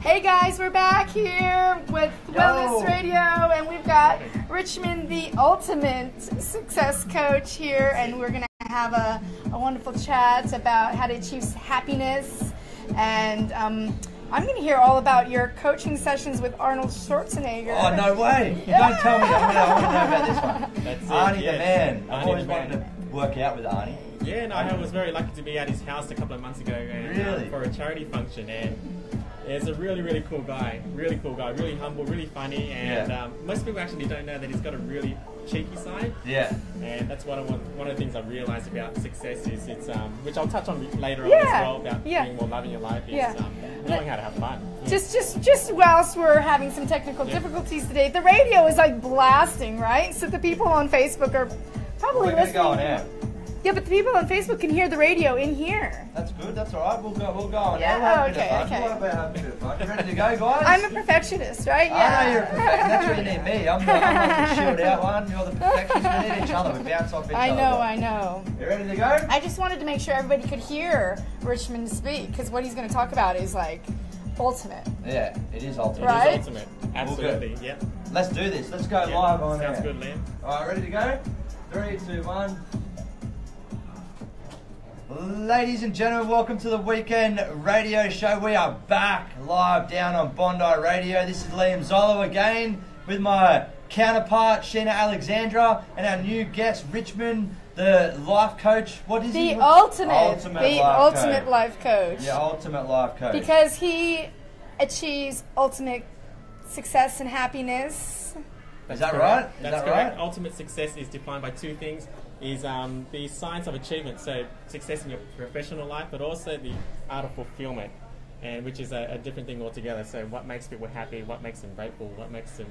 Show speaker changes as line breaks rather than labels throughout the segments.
Hey guys, we're back here with Wellness Radio, and we've got Richmond, the ultimate success coach here, and we're going to have a wonderful chat about how to achieve happiness. And I'm going to hear all about your coaching sessions with Arnold Schwarzenegger.
Oh, no way. You don't tell me that. I want to know about this one.
That's it,
Arnie
yes.
the man. I've
Arnie
always
the man.
wanted to work out with Arnie.
Yeah, no, I was very lucky to be at his house a couple of months ago and,
Really?
for a charity function, and he's a really cool guy, really humble, really funny, and most people actually don't know that he's got a really cheeky side.
Yeah.
And that's one of the things I've realised about success is it's which I'll touch on later on as well about being more loving your life is knowing how to have fun. Yeah.
Just whilst we're having some technical difficulties today, the radio is like blasting, right? So the people on Facebook are probably listening.
Go on air.
Yeah, but the people on Facebook can hear the radio in here.
That's good. That's all right. We'll go on
Yeah,
air. We'll have a bit
okay,
of fun.
okay.
We'll have a bit of fun. You ready to go, guys?
I'm a perfectionist, right? Yeah.
I know you're a perfectionist. That's where you need me. I'm the chilled out one. You're the perfectionist. We need each other. We bounce off each other.
I know.
You ready to go?
I just wanted to make sure everybody could hear Richmond speak, because what he's going to talk about is like ultimate.
Yeah, it is ultimate.
Right?
It is ultimate. Absolutely. Yeah.
Let's do this. Let's go
Yeah.
live on
Sounds
air.
good, Liam.
All right, ready to go? 3, 2, 1. Ladies and gentlemen, welcome to the weekend radio show. We are back live down on Bondi Radio. This is Liam Zollo again with my counterpart Sheena Alexandra and our new guest Richmond, the life coach. What is he?
The ultimate
life
life coach.
Yeah, ultimate life coach.
Because he achieves ultimate success and happiness.
Is that
correct.
right?
That's
Is that
correct.
right?
Ultimate success is defined by two things. Is the science of achievement, so success in your professional life, but also the art of fulfillment, and which is a different thing altogether. So what makes people happy, what makes them grateful, what makes them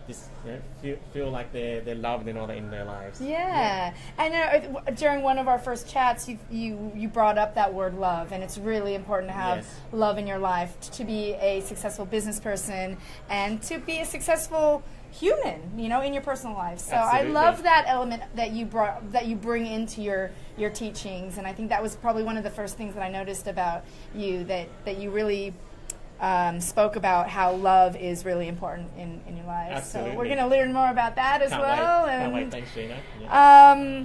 just feel like they're loved and all that in their lives.
Yeah. I know during one of our first chats you brought up that word love, and it's really important to have love in your life to be a successful business person and to be a successful human, in your personal life. So
Absolutely.
I love that element that you bring into your teachings, and I think that was probably one of the first things that I noticed about you, that you really spoke about how love is really important in your life.
Absolutely.
So we're going to learn more about that as well.
Can't wait. Thanks, Sheena. Yeah.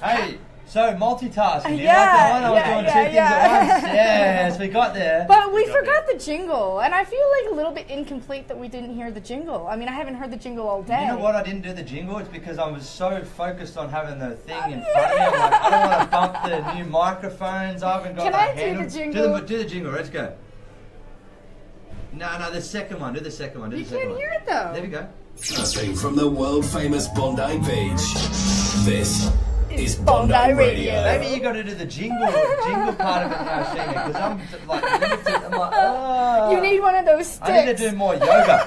Hey, so multitasking. You
Yeah,
like that one? I was
yeah,
doing
yeah,
two things
yeah.
at once. Yes, we got there.
But we forgot the jingle, and I feel like a little bit incomplete that we didn't hear the jingle. I mean, I haven't heard the jingle all day.
You know what? I didn't do the jingle. It's because I was so focused on having the thing in front of me. I'm like, I don't want to bump the new microphones. I haven't got
Can
the
I do
handle.
the jingle?
Do the jingle. Let's go. No, the second one. Do the second one. Do
You
the second
can't
one.
hear it though.
There we go.
Broadcasting from the world-famous Bondi Beach. This is
Bondi
Bondi
Radio.
Radio.
Maybe you got to do the jingle part of it now, Sheena, because I'm like limited. I'm like, oh.
You need one of those sticks.
I need to do more yoga.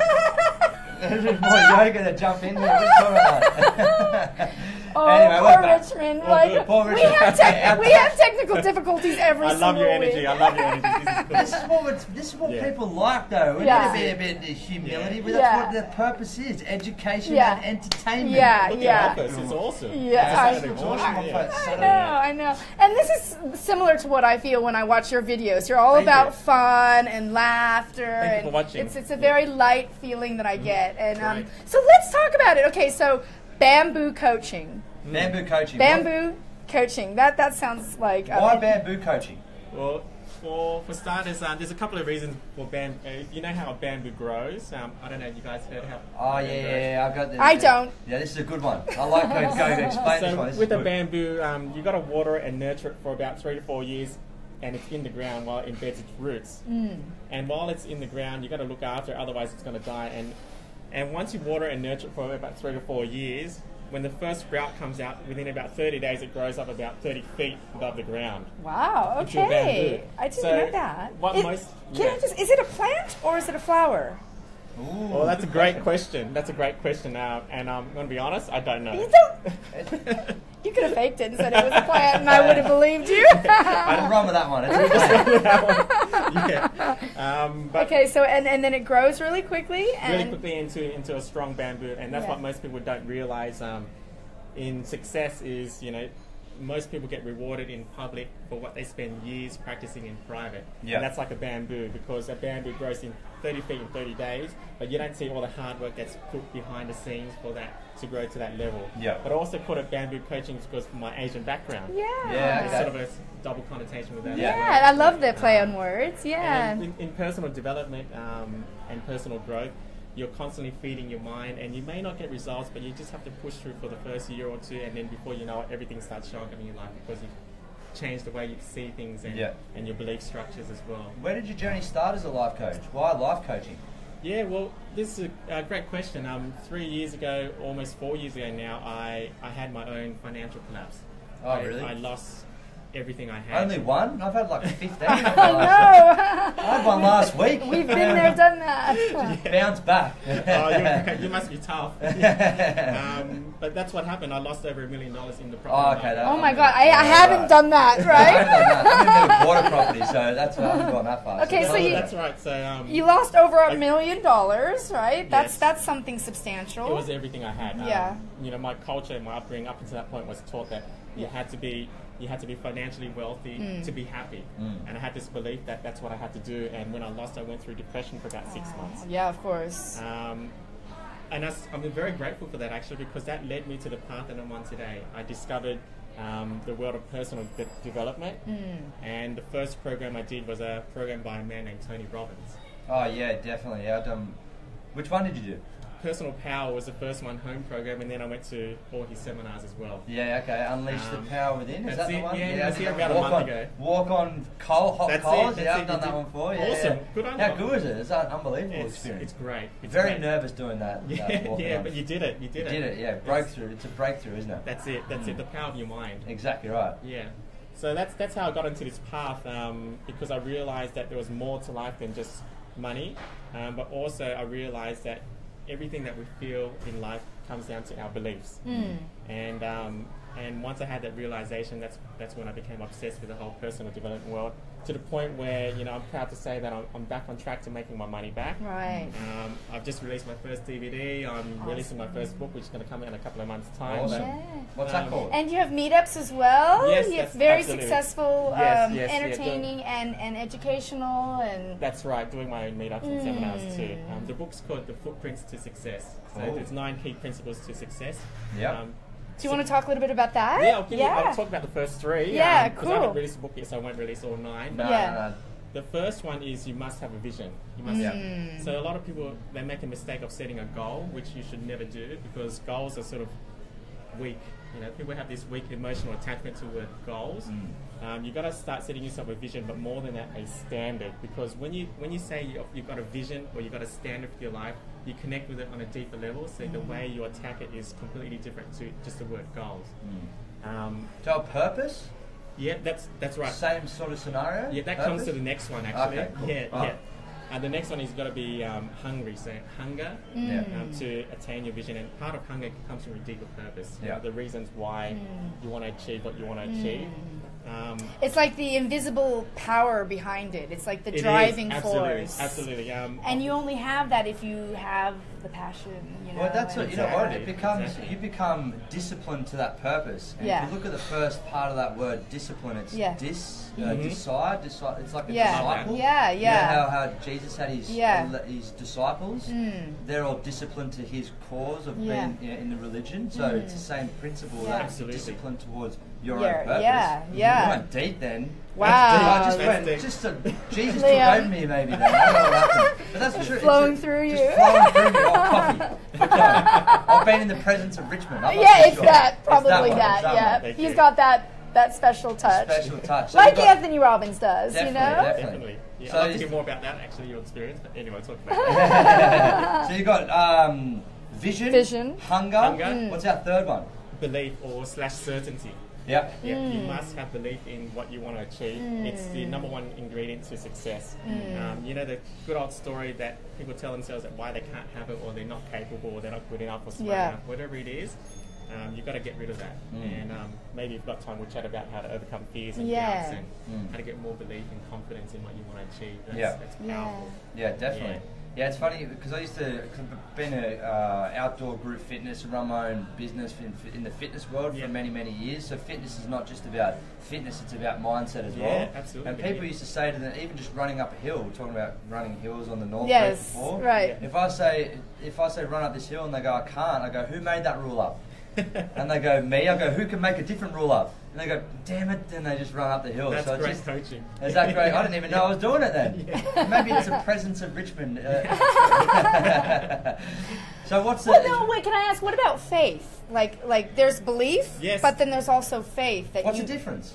There's more yoga to jump in here. What's going on?
Oh,
Anyway,
poor
we're back.
Richmond.
Well,
Like,
good. Poor
we
Richmond.
have technical difficulties every
I love
single
your energy.
week.
I love your energy.
This is what
Yeah.
people like, though. We
Yeah.
need to be a bit of humility, but
Yeah.
that's what the purpose is: education
Yeah.
and entertainment.
Yeah,
Look
yeah.
at Office. It's awesome.
Yeah,
It's
It's
awesome.
awesome.
Yeah.
I know. And this is similar to what I feel when I watch your videos. You're all
Thank
about
you.
fun and laughter.
Thank you
and
for watching.
It's a very light feeling that I get. And
Right.
so let's talk about it. Okay, so bamboo coaching.
Bamboo coaching.
Bamboo coaching. That sounds like...
Why bamboo coaching?
Well, for starters, there's a couple of reasons for bamboo. You know how a bamboo grows? I don't know if you guys heard how.
Oh yeah, I've got this.
I don't.
Yeah, this is a good one. I like going to explain this
So
one. This
with
is
a
good.
bamboo, you got to water it and nurture it for about 3 to 4 years, and it's in the ground while it embeds its roots. And while it's in the ground, you got to look after it, otherwise it's going to die. And once you water and nurture it for about 3 to 4 years, when the first sprout comes out, within about 30 days, it grows up about 30 feet above the ground.
Wow,
Into a
okay.
bamboo.
I didn't
So
know that.
what most-
Can I just... Is it a plant or is it a flower?
Ooh,
Well, that's a great question. That's a great question now, and I'm going to be honest, I don't know.
You don't... You could have faked it and said it was a plant, and I would have believed you.
I didn't run with that one. It's a plant.
Yeah. But
Okay, so and then it grows really quickly, and
really quickly into a strong bamboo, and that's
Yeah.
what most people don't realize. In success is most people get rewarded in public for what they spend years practicing in private.
Yeah.
And that's like a bamboo, because a bamboo grows in 30 feet in 30 days, but you don't see all the hard work that's put behind the scenes for that to grow to that level.
Yeah.
But I also call it bamboo coaching because of my Asian background.
Yeah.
Yeah,
It's
okay.
sort of a double connotation with that.
Yeah.
Yeah, I love the play on words. Yeah.
And in personal development and personal growth, you're constantly feeding your mind, and you may not get results, but you just have to push through for the first year or two, and then before you know it, everything starts showing up in your life because you've changed the way you see things and your belief structures as well.
Where did your journey start as a life coach? Why life coaching?
Yeah, well, this is a great question. 3 years ago, almost 4 years ago now, I had my own financial collapse.
Oh, really?
I lost everything I had.
Only one? I've had like 15.
Oh, no.
I had one last week.
We've been there, done that.
Bounce back.
Oh, you must be tough. But that's what happened. I lost over $1 million in the property
Oh, okay.
market.
Oh my God, I haven't done that,
I
right?
haven't done that. I haven't been a water property, so that's why I haven't gone that far.
Okay, so you-
That's right. So
You lost over $1 million, right?
Yes.
That's something substantial.
it was everything I had.
Yeah.
You know, my culture and my upbringing up until that point was taught that you had to be financially wealthy to be happy, and I had this belief that that's what I had to do. And when I lost, I went through depression for about 6 months.
Yeah, of course.
And I'm very grateful for that, actually, because that led me to the path that I'm on today. I discovered the world of personal development, and the first program I did was a program by a man named Tony Robbins.
Oh, yeah, definitely. Which one did you do?
Personal Power was the first one, home program, and then I went to all his seminars as well.
Yeah, okay. Unleash the Power Within. Is that
that's
the
it,
one?
yeah, it was here about a
walk
month
on,
ago.
Walk on hot
That's
coals.
it,
Yeah,
that's
I've
it,
done
you
that
did.
one for you.
Awesome.
Yeah.
Good on
How
you.
good was it? It's an unbelievable
It's
experience.
great. It's
Very
great.
nervous doing that. walking
Yeah,
on.
but you did it. You did
You
it.
did it, yeah. Breakthrough. It's a breakthrough, isn't it?
That's it. That's it. The power of your mind.
Exactly right.
Yeah. So that's how I got into this path, because I realized that there was more to life than just money, but also I realized that everything that we feel in life comes down to our beliefs. And once I had that realization, that's when I became obsessed with the whole personal development world, to the point where, you know, I'm proud to say that I'm back on track to making my money back.
Right.
I've just released my first DVD. I'm releasing my first book, which is going to come out in a couple of months' time.
Awesome.
Yeah.
What's that called?
And you have meetups as well?
Yes,
It's
that's
very
absolutely.
successful,
Yes, yeah,
entertaining and educational and
That's right, doing my own meetups and seminars too. The book's called The Footprints to Success. So
Cool.
there's 9 key principles to success.
Yep.
do you want to talk a little bit about that?
Yeah, I'll talk about the first 3.
Yeah,
Because I
cool.
haven't released the book yet, so I won't release all 9.
No,
Yeah.
no.
The first one is you must have a vision. You must. So a lot of people, they make a mistake of setting a goal, which you should never do, because goals are sort of weak. You know, people have this weak emotional attachment to goals. You've got to start setting yourself a vision, but more than that, a standard. Because when you say you've got a vision or you've got a standard for your life, you connect with it on a deeper level. So the way you attack it is completely different to just the word goals.
So a purpose?
Yeah, that's right.
Same sort of scenario?
Yeah, that
Purpose?
comes to the next one actually.
Okay, cool.
Yeah,
Oh.
yeah. The next one is got to be hungry. So hunger
Yeah.
to attain your vision, and part of hunger comes from a deeper purpose. You
Yeah.
know, the reasons why you want to achieve what you want to achieve.
It's like the invisible power behind it. It's like the
It is,
driving
absolutely,
force.
Absolutely.
And you only have that if you have the passion, you know.
Well, that's what,
and-
you know what, it
Exactly,
becomes,
exactly.
you become disciplined to that purpose. And
Yeah.
if you look at the first part of that word, discipline, it's
Yeah.
decide, it's like a
Yeah.
disciple.
Yeah,
You
yeah.
know how Jesus had his,
Yeah.
his disciples? They're all disciplined to his cause of
Yeah.
being, you know, in the religion. So it's the same principle,
Yeah.
that
Absolutely.
discipline towards your
Yeah,
own purpose.
yeah, yeah.
You went deep then.
Wow.
I just
That's
went,
deep.
Jesus
Liam.
took over me maybe then. I don't know what happened. But that's true.
flowing
It's
through
just
you.
flowing through me. Oh, coffee. I've been in the presence of Richmond. I'm not
Yeah,
too
it's
sure.
that.
It's
Probably
one,
that.
it's that
Yeah.
one.
Thank
He's
you.
got that special touch.
Special touch. So
Like
you've got-
Anthony Robbins does, you know?
Definitely.
Definitely. Yeah,
So
I'd like to
is-
hear more about that, actually, your experience. But anyway, talk about it.
So you've got vision, hunger.
Hunger.
What's our third one?
Belief or / certainty.
Yep.
Yeah, you must have belief in what you want to achieve. It's the number one ingredient to success. You know, the good old story that people tell themselves that why they can't have it, or they're not capable, or they're not good enough, or smart
Yeah.
enough, whatever it is. You've got to get rid of that. And maybe if you've got time, we'll chat about how to overcome fears and
Yeah.
doubts, and how to get more belief and confidence in what you want to achieve.
Yeah.
That's powerful.
Yeah, definitely. Yeah, it's funny because I used to, cause I've been a outdoor group fitness and run my own business in the fitness world for many, many years. So fitness is not just about fitness, it's about mindset as well.
Yeah, absolutely.
And people used to say to them, even just running up a hill, we're talking about running hills on the North
Yes,
Coast before.
right.
If I say run up this hill and they go, I can't, I go, who made that rule up? And they go, me. I go, who can make a different rule up? And they go, damn it, and they just run up the hill.
That's
so
great
just,
coaching.
Is that great? I didn't even know I was doing it then. Maybe it's a presence of Richmond. So what's the...
Well, no, wait, can I ask, what about faith? Like there's belief,
Yes.
but then there's also faith. That
What's the difference?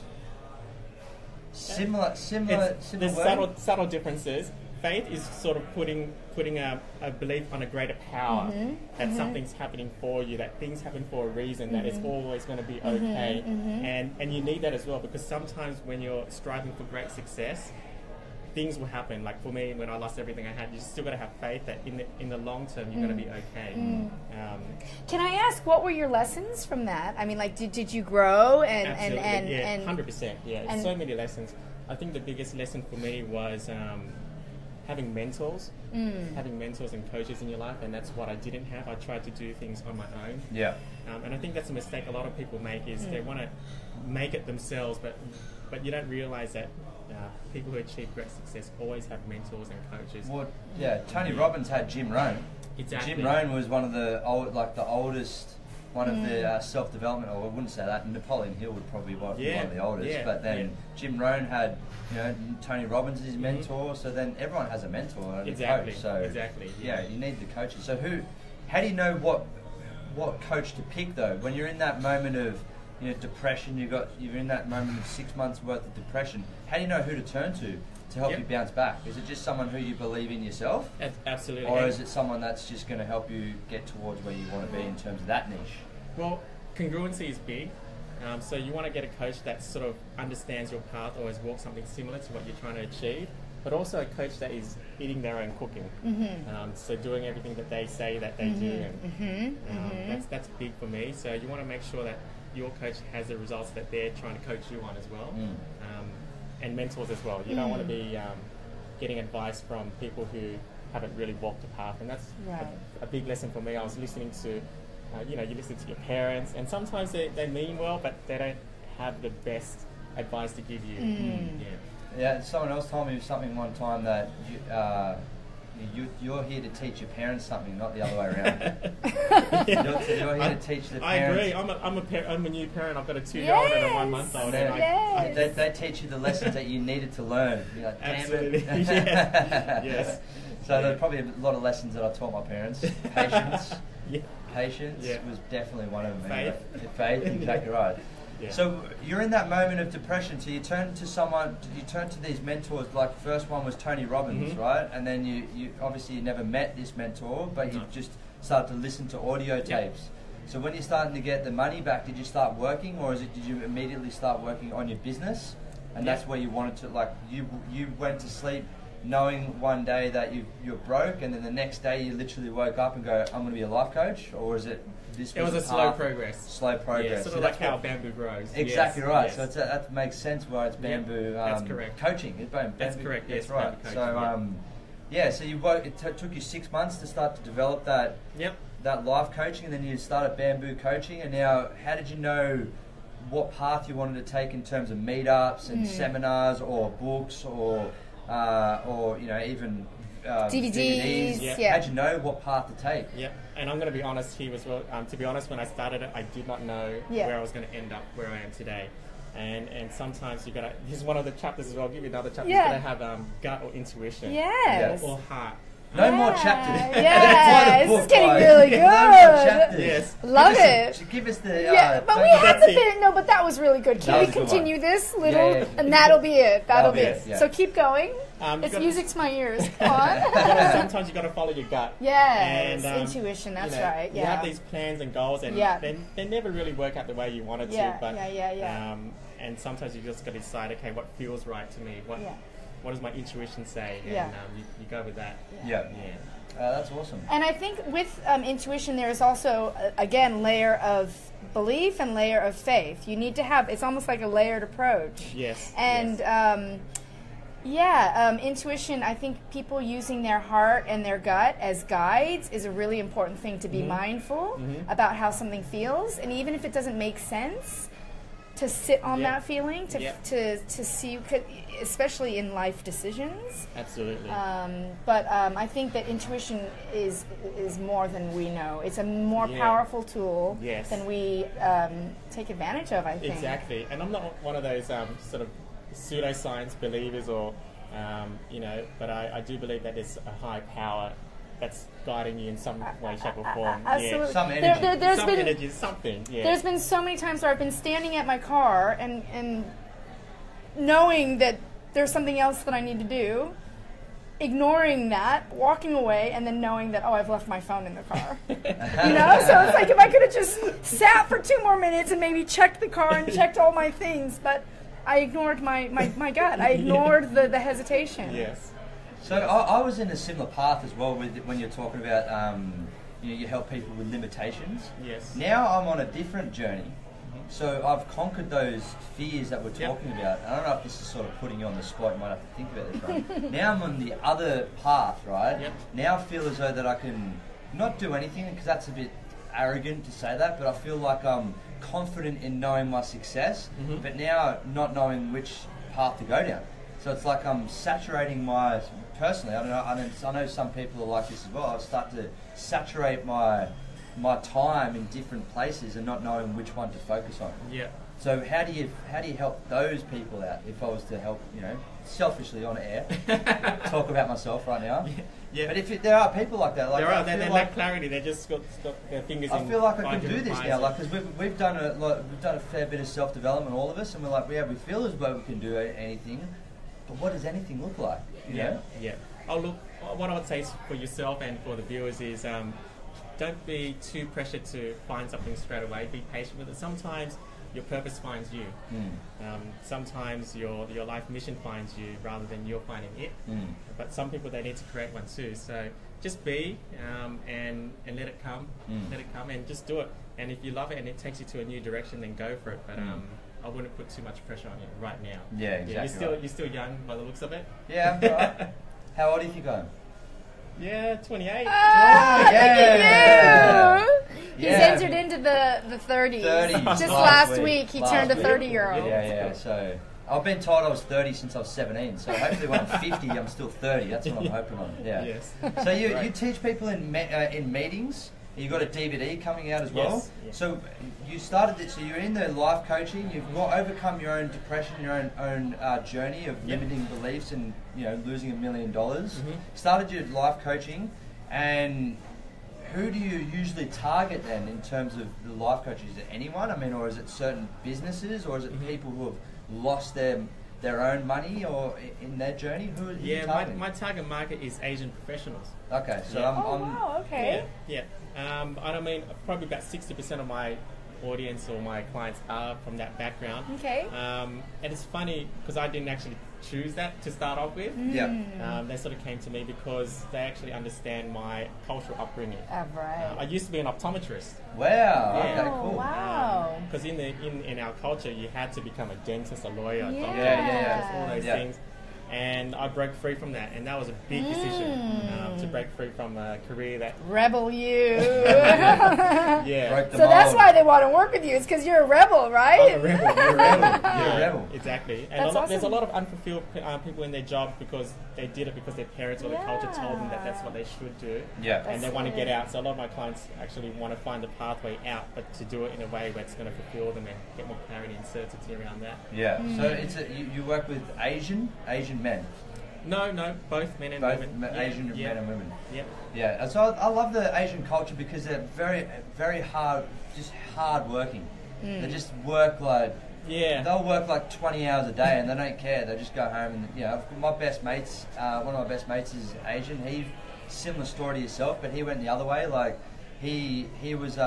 Similar
There's
word?
subtle differences. Faith is sort of putting a belief on a greater power, that something's happening for you, that things happen for a reason, that it's always going to be okay. And you need that as well, because sometimes when you're striving for great success, things will happen. Like for me, when I lost everything I had, you still got to have faith that in the long term you're going to be okay.
Can I ask, what were your lessons from that? I mean, like, did you grow
Absolutely,
and
100%. Yeah,
and
so many lessons. I think the biggest lesson for me was having mentors, having mentors and coaches in your life, and that's what I didn't have. I tried to do things on my own.
Yeah.
And I think that's a mistake a lot of people make, is they want to make it themselves, but you don't realize that people who achieve great success always have mentors and coaches.
Well, yeah, Tony Robbins had Jim Rohn.
Exactly.
Jim Rohn was one of the oldest, one of the self-development, or I wouldn't say that. Napoleon Hill would probably be one of the oldest, but then Jim Rohn had, Tony Robbins as his mentor. So then everyone has a mentor and a coach. So you need the coaches. So how do you know what coach to pick though? When you're in that moment of depression, you're in that moment of 6 months worth of depression. How do you know who to turn to help you bounce back? Is it just someone who you believe in yourself?
Absolutely.
Or is it someone that's just going to help you get towards where you want to be in terms of that niche?
Well, congruency is big. So you want to get a coach that sort of understands your path or has walked something similar to what you're trying to achieve, but also a coach that is eating their own cooking. So doing everything that they say that they do. And that's big for me. So you want to make sure that your coach has the results that they're trying to coach you on as well. And mentors as well. You don't want to be getting advice from people who haven't really walked the path, and that's a big lesson for me. I was listening to, you listen to your parents, and sometimes they mean well, but they don't have the best advice to give you.
Yeah, someone else told me something one time that you're here to teach your parents something, not the other way around. You're here to teach the parents.
I agree. I'm a new parent. I've got a 2-year-old and a 1-month-old. And
they teach you the lessons that you needed to learn. You're like, damn
absolutely.
it.
Yes.
So there's probably a lot of lessons that I taught my parents. Patience was definitely one of them. Faith, exactly right.
Yeah.
So you're in that moment of depression, so you turn to these mentors. Like the first one was Tony Robbins, right? And then you obviously never met this mentor, but you just started to listen to audio tapes. So when you're starting to get the money back, did you start working, or did you immediately start working on your business? And that's where you wanted to, like, you went to sleep knowing one day that you're broke, and then the next day you literally woke up and go, I'm going to be a life coach? Or is it this?
It was a slow progress.
Slow progress.
Yeah, sort of like how bamboo grows.
Exactly right.
Yes.
So that makes sense why it's bamboo.
That's correct.
Coaching.
That's correct.
That's
yes,
right.
Coaching,
So it took you 6 months to start to develop that. That life coaching, and then you started bamboo coaching. And now, how did you know what path you wanted to take in terms of meetups and seminars, or books, or even DVDs? How'd you know what path to take?
And I'm going to be honest here as well. To be honest, when I started it, I did not know where I was going to end up where I am today. And sometimes you got to. This is one of the chapters as well. I'll give you another chapter. You got to have gut or intuition. Or heart.
No more chapters.
This is getting really good.
No more chapters.
Love it.
Give us the.
But we had to finish. No, but that was really good. Can we continue this little? And that'll be it. That'll be it. So keep going. It's music to my ears. Come on.
Sometimes you got to follow your gut.
Yes, intuition. That's right.
You have these plans and goals, and they never really work out the way you wanted to. But and sometimes you just got to decide, okay, what feels right to me? What does my intuition say? And you go with that.
That's awesome.
And I think with intuition, there is also, again, layer of belief and layer of faith. You need to have, it's almost like a layered approach.
Yes.
And Yeah, intuition, I think people using their heart and their gut as guides is a really important thing to be mindful about how something feels. And even if it doesn't make sense, to sit on that feeling, to see, especially in life decisions.
Absolutely.
But I think that intuition is more than we know. It's a more powerful tool than we take advantage of, I think.
Exactly. And I'm not one of those sort of pseudoscience believers or, but I do believe that there's a high power that's guiding you in some way, shape or form.
Absolutely.
Yeah.
Some energy.
There's been
energy, something. Yeah.
There's been so many times where I've been standing at my car and knowing that there's something else that I need to do, ignoring that, walking away, and then knowing that, I've left my phone in the car. So it's like if I could have just sat for 2 more minutes and maybe checked the car and checked all my things, but I ignored my gut. I ignored the hesitation.
Yes.
So I was in a similar path as well with when you're talking about, you help people with limitations.
Yes.
Now I'm on a different journey. So I've conquered those fears that we're talking about. I don't know if this is sort of putting you on the spot. You might have to think about this, right? Now I'm on the other path, right?
Yep.
Now I feel as though that I can not do anything, because that's a bit arrogant to say that, but I feel like I'm confident in knowing my success, but now not knowing which path to go down. So it's like I'm saturating personally, I know some people are like this as well. I start to saturate my time in different places and not knowing which one to focus on.
Yeah.
So how do you help those people out? If I was to help, selfishly on air, talk about myself right now.
Yeah.
But if there are people like that, like
they lack clarity. They just got their fingers.
I feel like I can do this now,
pies.
because we've done a fair bit of self development, all of us, and we're like, we feel as though we can do anything, but what does anything look like? You know?
Yeah. Oh, look, what I would say for yourself and for the viewers is, don't be too pressured to find something straight away. Be patient with it. Sometimes your purpose finds you. Sometimes your life mission finds you rather than you're finding it. But some people, they need to create one too. So just be and let it come. Let it come and just do it. And if you love it and it takes you to a new direction, then go for it. But I wouldn't put too much pressure on you right now.
Yeah, exactly.
You're still young by the looks of it.
Yeah, I'm right. How old do you think I am?
Yeah, 28.
Yeah. He's
Yeah.
entered into the 30s.
30s.
Just last week, he turned a
week.
30-year-old.
Yeah. So I've been told I was 30 since I was 17. So hopefully when I'm 50, I'm still 30. That's what I'm hoping on. Yeah.
Yes.
So you teach people in meetings. You've got a DVD coming out as well.
Yes.
So you started it. So you're in the life coaching. You've overcome your own depression, your own journey of limiting beliefs, and losing $1 million. Started your life coaching, and who do you usually target then in terms of the life coach? Is it anyone? I mean, or is it certain businesses, or is it people who have lost their own money or in their journey? Who are you targeting?
My target market is Asian professionals.
Okay, so
Wow, okay.
Yeah. I mean, probably about 60% of my audience or my clients are from that background.
Okay.
And it's funny because I didn't actually choose that to start off with. They sort of came to me because they actually understand my cultural upbringing.
Right.
I used to be an optometrist.
Wow.
Yeah.
Okay, cool.
Wow.
Because in our culture, you had to become a dentist, a lawyer, a doctor,
Yeah.
all those things. And I broke free from that, and that was a big decision to break free from a career that...
Rebel you.
Yeah.
So that's why they want to work with you. It's because you're a rebel, right?
I'm a rebel.
You're a rebel.
Exactly. And
That's
there's a
awesome.
lot of unfulfilled people in their job because they did it because their parents or the culture told them that that's what they should do.
Yeah.
And they want to get out. So a lot of my clients actually want to find a pathway out, but to do it in a way where it's going to fulfill them and get more clarity and certainty around that.
Yeah. So it's you work with Asian men.
No, both men and women.
Asian men and women.
Yep.
Yeah. So I love the Asian culture because they're very, very hard working. They just work they'll work like 20 hours a day and they don't care. They just go home and my best mates, one of my best mates is Asian. He's similar story to yourself, but he went the other way. Like he was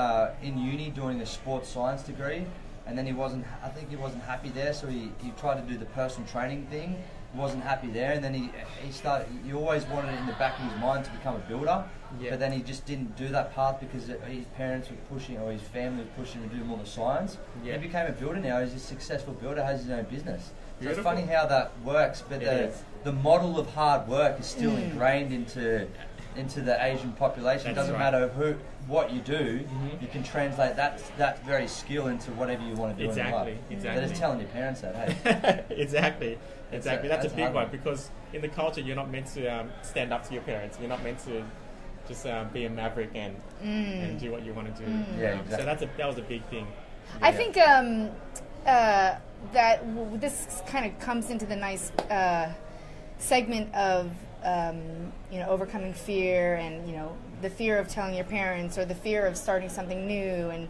in uni doing a sports science degree, and then he wasn't happy there, so he tried to do the personal training thing. Wasn't happy there, and then he always wanted it in the back of his mind to become a builder, but then he just didn't do that path because his parents were pushing, or his family was pushing him to do more the science. He became a builder now. He's a successful builder, has his own business. So it's funny how that works, but the model of hard work is still ingrained into the Asian population. It doesn't matter what you do, you can translate that very skill into whatever you want to do in life.
Exactly.
They're just telling your parents that, hey.
Exactly. That's a big one,
one
because in the culture you're not meant to stand up to your parents. You're not meant to just be a maverick and do what you want to do.
Yeah, exactly.
So that was a big thing.
I think this kind of comes into the nice segment of overcoming fear, and the fear of telling your parents or the fear of starting something new. And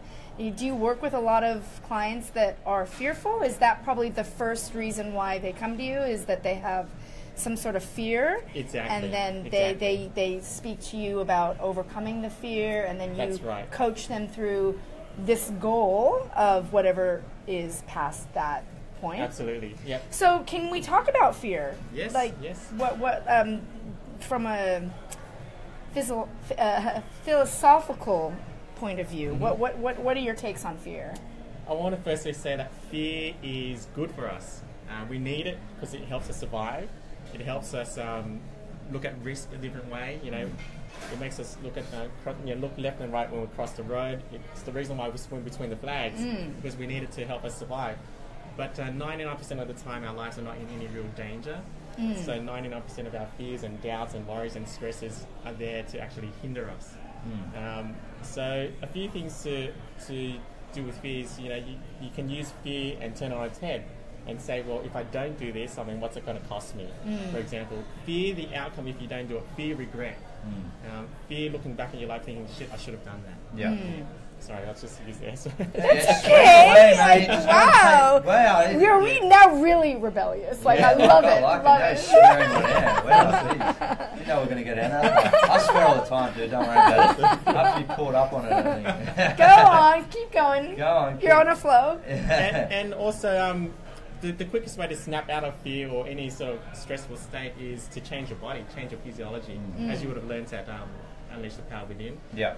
do you work with a lot of clients that are fearful? Is that probably the first reason why they come to you, is that they have some sort of fear?
Exactly.
And then they speak to you about overcoming the fear, and then you coach them through this goal of whatever is past that point.
Absolutely. Yeah.
So can we talk about fear?
Yes. Yes.
What from a philosophical point of view, what are your takes on fear?
I want to firstly say that fear is good for us. We need it because it helps us survive. It helps us look at risk a different way. It makes us look left and right when we cross the road. It's the reason why we swim between the flags, because we need it to help us survive. But 99% of the time, our lives are not in any real danger. So 99% of our fears and doubts and worries and stresses are there to actually hinder us. So a few things to do with fears. You can use fear and turn it on its head and say, well, if I don't do this, what's it going to cost me? For example, fear the outcome if you don't do it. Fear regret. Fear looking back at your life thinking, shit, I should have done that.
Yeah.
Sorry, I'll just use this.
That's okay. Wow.
Wow.
You're now really rebellious. I love it. Love it.
Swearing on air. Wow, you know we're going to get out. I swear all the time, dude. Don't worry about it. I have to be caught up on it, I think.
Go on. Keep going.
Go on.
You're on a flow.
And also, the quickest way to snap out of fear or any sort of stressful state is to change your body, change your physiology, as you would have learned at Unleash the Power Within.
Yeah.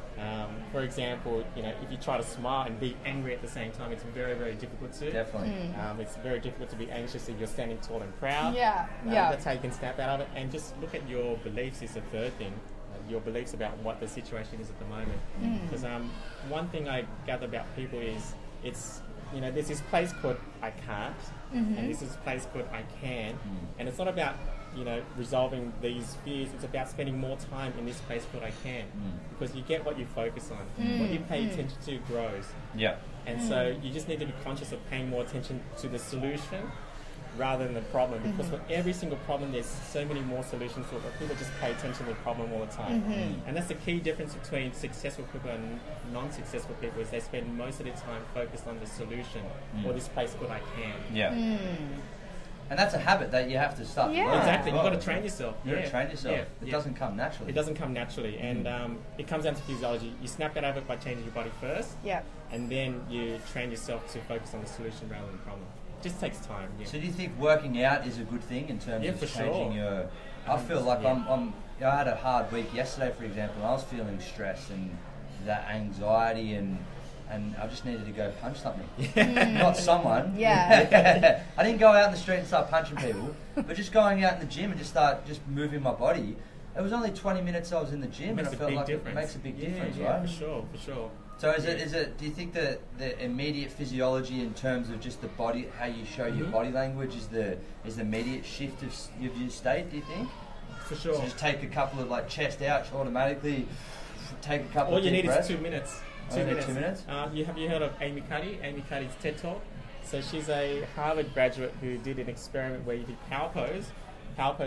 For example, if you try to smile and be angry at the same time, it's very, very difficult to.
Definitely.
It's very difficult to be anxious if you're standing tall and proud.
Yeah.
That's how you can snap out of it. And just look at your beliefs is the third thing. Your beliefs about what the situation is at the moment. Because one thing I gather about people is there's this place called I can't, and this is a place called I can, and it's not about resolving these fears. It's about spending more time in this place called I can, because you get what you focus on. What you pay attention to grows.
Yeah.
And so you just need to be conscious of paying more attention to the solution rather than the problem, because for every single problem there's so many more solutions to it, but people just pay attention to the problem all the time. And that's the key difference between successful people and non-successful people, is they spend most of their time focused on the solution or this place called I can.
Yeah. And that's a habit that you have to start.
Yeah.
Exactly. You've got to train yourself.
You've got to train yourself.
Yeah.
It doesn't come naturally.
It doesn't come naturally, and it comes down to physiology. You snap that over by changing your body first, and then you train yourself to focus on the solution rather than the problem. It just takes time. Yeah.
So do you think working out is a good thing in terms of changing your... I feel like I had a hard week yesterday, for example, and I was feeling stressed and that anxiety, and I just needed to go punch something. Not someone.
Yeah.
I didn't go out in the street and start punching people, but just going out in the gym and just moving my body. It was only 20 minutes I was in the gym, and I felt like it makes a big difference, right?
For sure.
So is it? Do you think that the immediate physiology in terms of just the body, how you show your body language, is the immediate shift of your state? Do you think?
For sure.
So just take a couple of chest outs automatically. Take a couple.
All you need
breaths.
is 2 minutes.
2 minutes. 2 minutes.
Have you heard of Amy Cuddy? Amy Cuddy's TED Talk. So she's a Harvard graduate who did an experiment where you did power pose,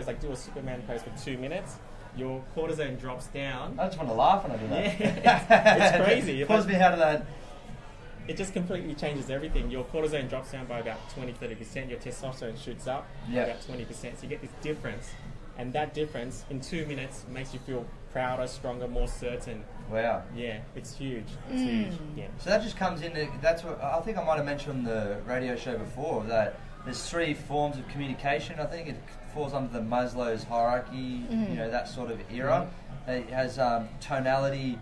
like do a Superman pose for 2 minutes. Your cortisone drops down.
I just want to laugh when I do that.
Yeah, it's crazy.
Pause me out of that.
It just completely changes everything. Your cortisone drops down by about 20-30%. Your testosterone shoots up by about 20%. So you get this difference. And that difference in 2 minutes makes you feel prouder, stronger, more certain.
Wow.
Yeah, it's huge. It's huge. Yeah.
So that just comes into, that's what I think I might have mentioned on the radio show before, that there's 3 forms of communication. I think it falls under the Maslow's hierarchy, that sort of era. It has tonality,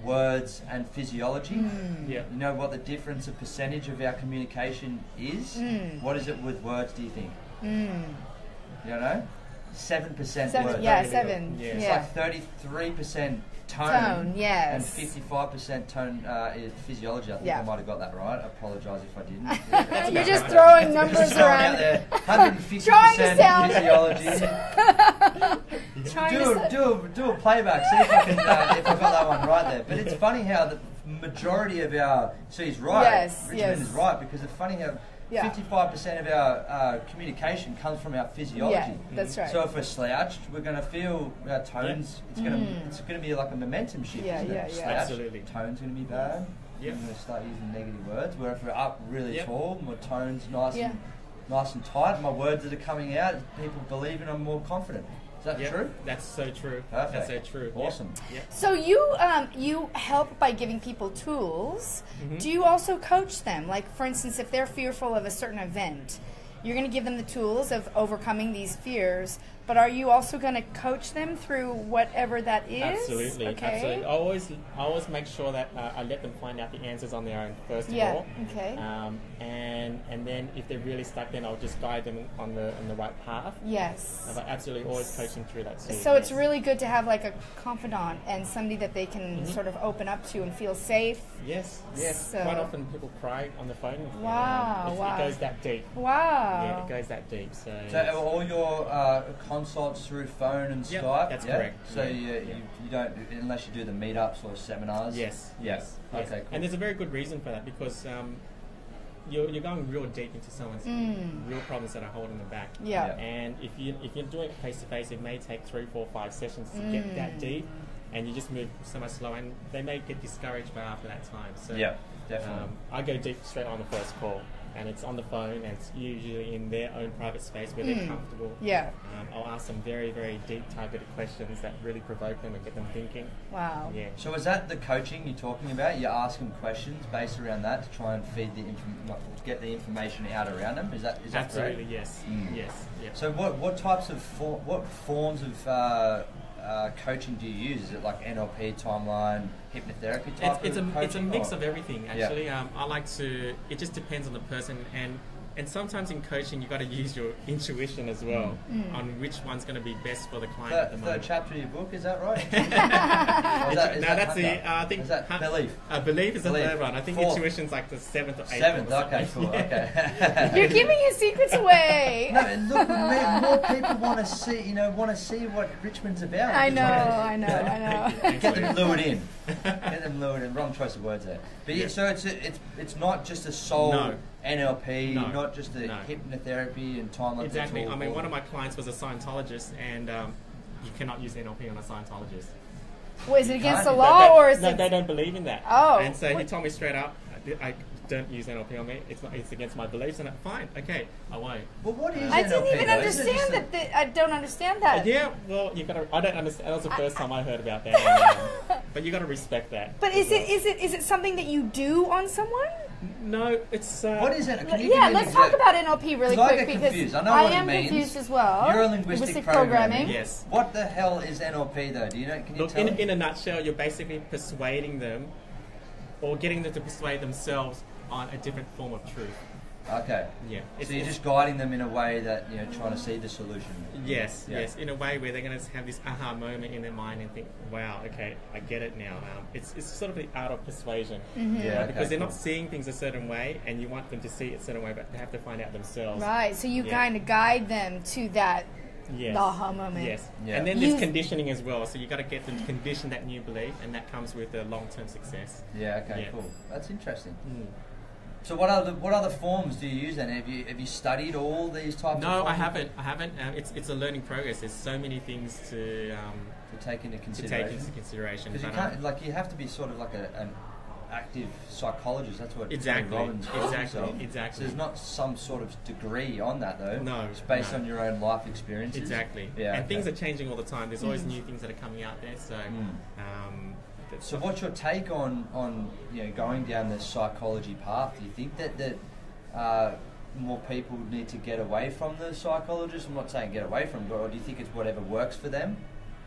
words, and physiology.
Yeah.
You know what the difference of percentage of our communication is? What is it with words, do you think? You know, 7% words.
Yeah,
Very
7.
little.
It's
Yeah.
like 33% tone.
Tone, yes.
And 55% tone is physiology. I think
Yeah.
I might have got that right. I apologise if I didn't.
You're just throwing numbers
Just throwing out
around.
there. 150%
Trying to sound-
physiology.
Trying to
do a playback. See if I can if I got that one right there. But it's funny how the majority of our he's right.
Yes,
Richmond
yes.
is right because it's funny how 55% of our communication comes from our physiology.
Yeah, that's right.
So if we're slouched, we're going to feel our tones. It's going to be like a momentum shift.
Yeah,
isn't it?
yeah, yeah.
Slouched,
Absolutely.
tone's going to be bad.
Yeah.
We're going to start using negative words. Where if we're up really
Yeah.
tall, my tone's nice
Yeah.
nice and tight. My words that are coming out, people believe in. I'm more confident. Is that
Yeah,
true?
that's so true.
Perfect.
That's so true.
Awesome.
Yeah.
So you help by giving people tools. Do you also coach them? Like, for instance, if they're fearful of a certain event, you're going to give them the tools of overcoming these fears, but are you also going to coach them through whatever that is?
Absolutely,
Okay.
absolutely. I always make sure that I let them find out the answers on their own first of
Yeah,
all.
okay.
And then if they're really stuck, then I'll just guide them on the right path.
Yes.
But absolutely, always coaching through that too.
So it's
yes.
really good to have like a confidant and somebody that they can sort of open up to and feel safe.
Yes, yes.
So-
Quite often people cry on the phone.
Wow, wow.
It goes that deep.
Wow.
Yeah, it goes that deep. So
So all your consults through phone and
Yep,
Skype?
that's
yeah?
correct.
So
Yeah.
you don't, unless you do the meetups or seminars?
yes,
Yeah.
yes,
Okay,
yes.
cool.
And there's a very good reason for that because you're going real deep into someone's real problems that are holding them back.
Yeah.
Yeah.
And if you're doing it face to face, it may take 3, 4, 5 sessions to get that deep, and you just move so much slower, and they may get discouraged by after that time. So
Yeah, definitely.
I go deep straight on the first call, and it's on the phone, and it's usually in their own private space where they're comfortable.
Yeah.
I'll ask some very, very deep, targeted questions that really provoke them and get them thinking.
Wow.
Yeah.
So is that the coaching you're talking about? You ask them questions based around that to try and feed get the information out around them? Is that
Absolutely,
correct?
yes. Yes. Yeah.
So what types of what forms of coaching do you use? Is it like NLP, timeline, hypnotherapy type
It's
of
a
coaching,
mix
or-
of everything actually. I like to. It just depends on the person, and sometimes in coaching you got to use your intuition as well on which one's going to be best for the client at the
Third
moment.
chapter of your book, is that right?
That's the I think
Is that belief?
Belief is the
Belief.
third one. I think
Fourth.
intuition's like the 7th or 8th.
Seventh,
or
okay,
something.
cool, okay.
You're giving his secrets away.
No, look, more people want to see what Richmond's about.
I know,
Trying to-
I know.
Get them lured in. Get them lured in. Wrong choice of words there. But yeah, so it's not just a soul
No.
NLP,
No.
not just the
No.
hypnotherapy and timeline.
Exactly. I mean, one of my clients was a Scientologist, and you cannot use NLP on a Scientologist.
Well, is it against the
can't.
law or is
no,
it?
they don't believe in that.
Oh.
And so he
What?
told me straight up, I don't use NLP on me. It's against my beliefs. And fine, okay, I won't.
Well, what is
I
NLP?
didn't even
though? Isn't it just
understand that. I don't understand that.
Yeah, well, you got to. I don't understand. That was the first time I heard about that. But you got to respect that.
But is it something that you do on someone?
No, it's.
What is it? Can you
Yeah,
give me
let's
an
talk
example?
about NLP really
'Cause I
quick
get
because
confused. I know what it
am
means.
confused as well.
You're a linguistic programming.
Yes.
What the hell is NLP though? Do you know? Can you
Look,
tell me?
in a nutshell, you're basically persuading them, or getting them to persuade themselves on a different form of truth.
Okay.
Yeah.
So you're just guiding them in a way that trying to see the solution.
Yes,
Yeah.
yes, in a way where they're going to have this aha moment in their mind and think, wow, okay, I get it now. It's sort of the art of persuasion.
Yeah. Okay,
Because they're
cool.
not seeing things a certain way and you want them to see it a certain way, but they have to find out themselves.
Right, so you
Yeah.
kind of guide them to that
Yes.
the aha moment.
Yes.
Yeah.
And then
You-
there's conditioning as well. So you got to get them to condition that new belief, and that comes with a long-term success.
Yeah. Okay.
Yeah.
Cool. That's interesting.
Mm.
So what other forms do you use then? Have you studied all these types? of
No,
forms
I haven't. It's a learning progress. There's so many things to
take into
take
consideration.
into consideration.
Because you
but,
can't you have to be sort of like an active psychologist. That's what
Exactly,
Tony Robbins calls
exactly,
himself.
exactly.
So there's not some sort of degree on that though.
No,
It's based
no.
on your own life experiences.
Exactly.
Yeah.
And
okay.
things are changing all the time. There's always new things that are coming out there. So,
So what's your take on going down the psychology path? Do you think that more people need to get away from the psychologist? I'm not saying get away from, but or do you think it's whatever works for them?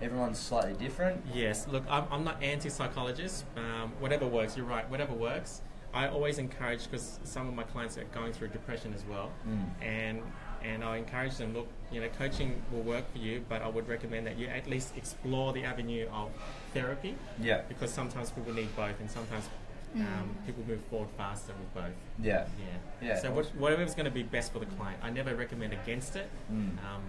Everyone's slightly different.
yes, look, I'm not anti-psychologist. Whatever works, you're right, whatever works. I always encourage, because some of my clients are going through depression as well, and and I encourage them, look, coaching will work for you, but I would recommend that you at least explore the avenue of therapy.
Yeah.
Because sometimes people need both, and sometimes people move forward faster with both.
Yeah.
So whatever's going to be best for the client. I never recommend against it,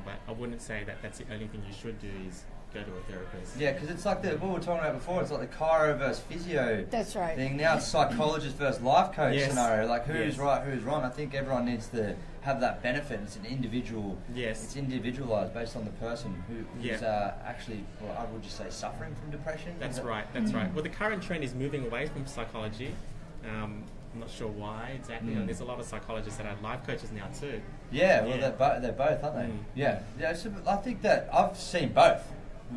but I wouldn't say that that's the only thing you should do is go to a therapist.
Yeah, because it's like what we were talking about before. It's like the chiro versus physio.
That's right.
Thing. Now it's psychologist versus life coach
Yes.
scenario. Like who's right, who's wrong. I think everyone needs to have that benefit. It's an individual.
Yes.
It's individualised based on the person who's actually, well, I would just say, suffering from depression.
That's right. That's right. Well, the current trend is moving away from psychology. I'm not sure why exactly. And there's a lot of psychologists that are life coaches now too.
Yeah, well, they're both, aren't they? Yeah. So I think that I've seen both.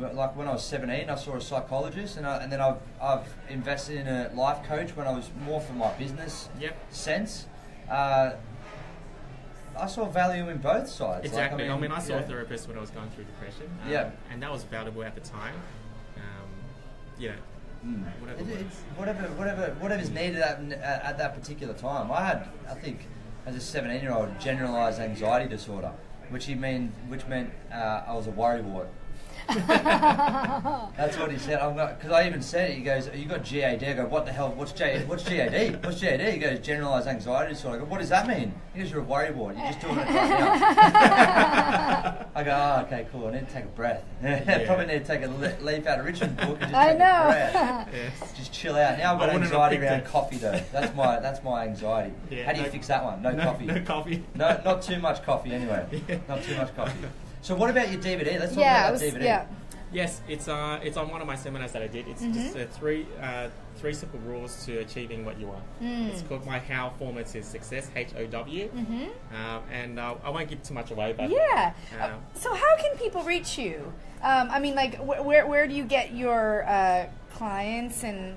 Like when I was 17, I saw a psychologist, and then I've invested in a life coach when I was more for my business sense. I saw value in both sides.
Exactly. Like, I saw a therapist when I was going through depression. And that was valuable at the time.
Whatever's needed at that particular time. I think, as a 17-year-old, generalised anxiety disorder, which meant I was a worrywart. That's what he said. Because I even said it. He goes, "You got GAD?" I go, "What the hell? What's GAD? What's GAD? He goes, "Generalised anxiety disorder." I go, "What does that mean?" He goes, "You're a worrywart. You're just doing it right now." I go, "Oh, okay, cool. I need to take a breath. Probably need to take a leaf out of Richmond book and just take a breath. Just chill out." Now I've got anxiety around coffee though. That's my anxiety. How do you fix that one? No coffee.
No coffee.
No, not too much coffee anyway. Not too much coffee. So what about your DVD? Let's talk about that DVD.
Yeah.
Yes, it's on one of my seminars that I did. It's just three simple rules to achieving what you want. It's called My How Formula to Success, HOW. And I won't give too much away, but
so how can people reach you? I mean, like, where do you get your clients, and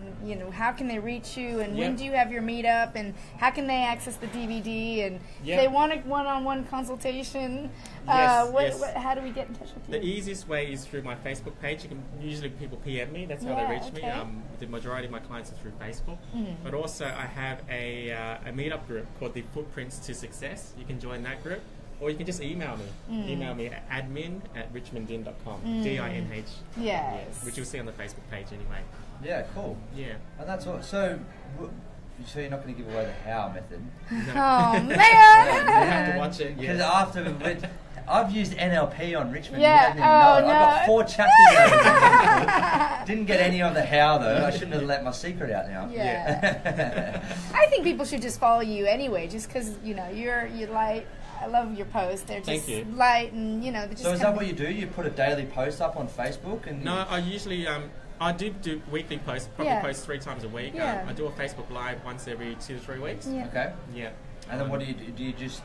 how can they reach you, and when do you have your meetup, and how can they access the DVD, and if they want a one-on-one consultation, how do we get in touch with you?
The easiest way is through my Facebook page. Usually people PM me, that's how they reach me. The majority of my clients are through Facebook, but also I have a meetup group called the Footprints to Success. You can join that group. Or you can just email me. Email me at admin@richmonddihn.com. DINH.
Yes.
Which you'll see on the Facebook page anyway.
Yeah, cool.
Yeah.
And that's all. So you're not going to give away the how method?
No. Oh, man!
You have to watch it.
Because I've used NLP on Richmond.
Yeah.
You don't even know it. I've got 4 chapters out of it. Didn't get any of the how though. I shouldn't have let my secret out now.
Yeah. I think people should just follow you anyway, just because you're light. I love your posts. They're just light, and they're just.
So is that what you do? You put a daily post up on Facebook, and
no, I usually I do weekly posts. Probably post 3 times a week. I do a Facebook Live once every 2 to 3 weeks.
Yeah.
Okay.
Yeah.
And then what do you do? Do you just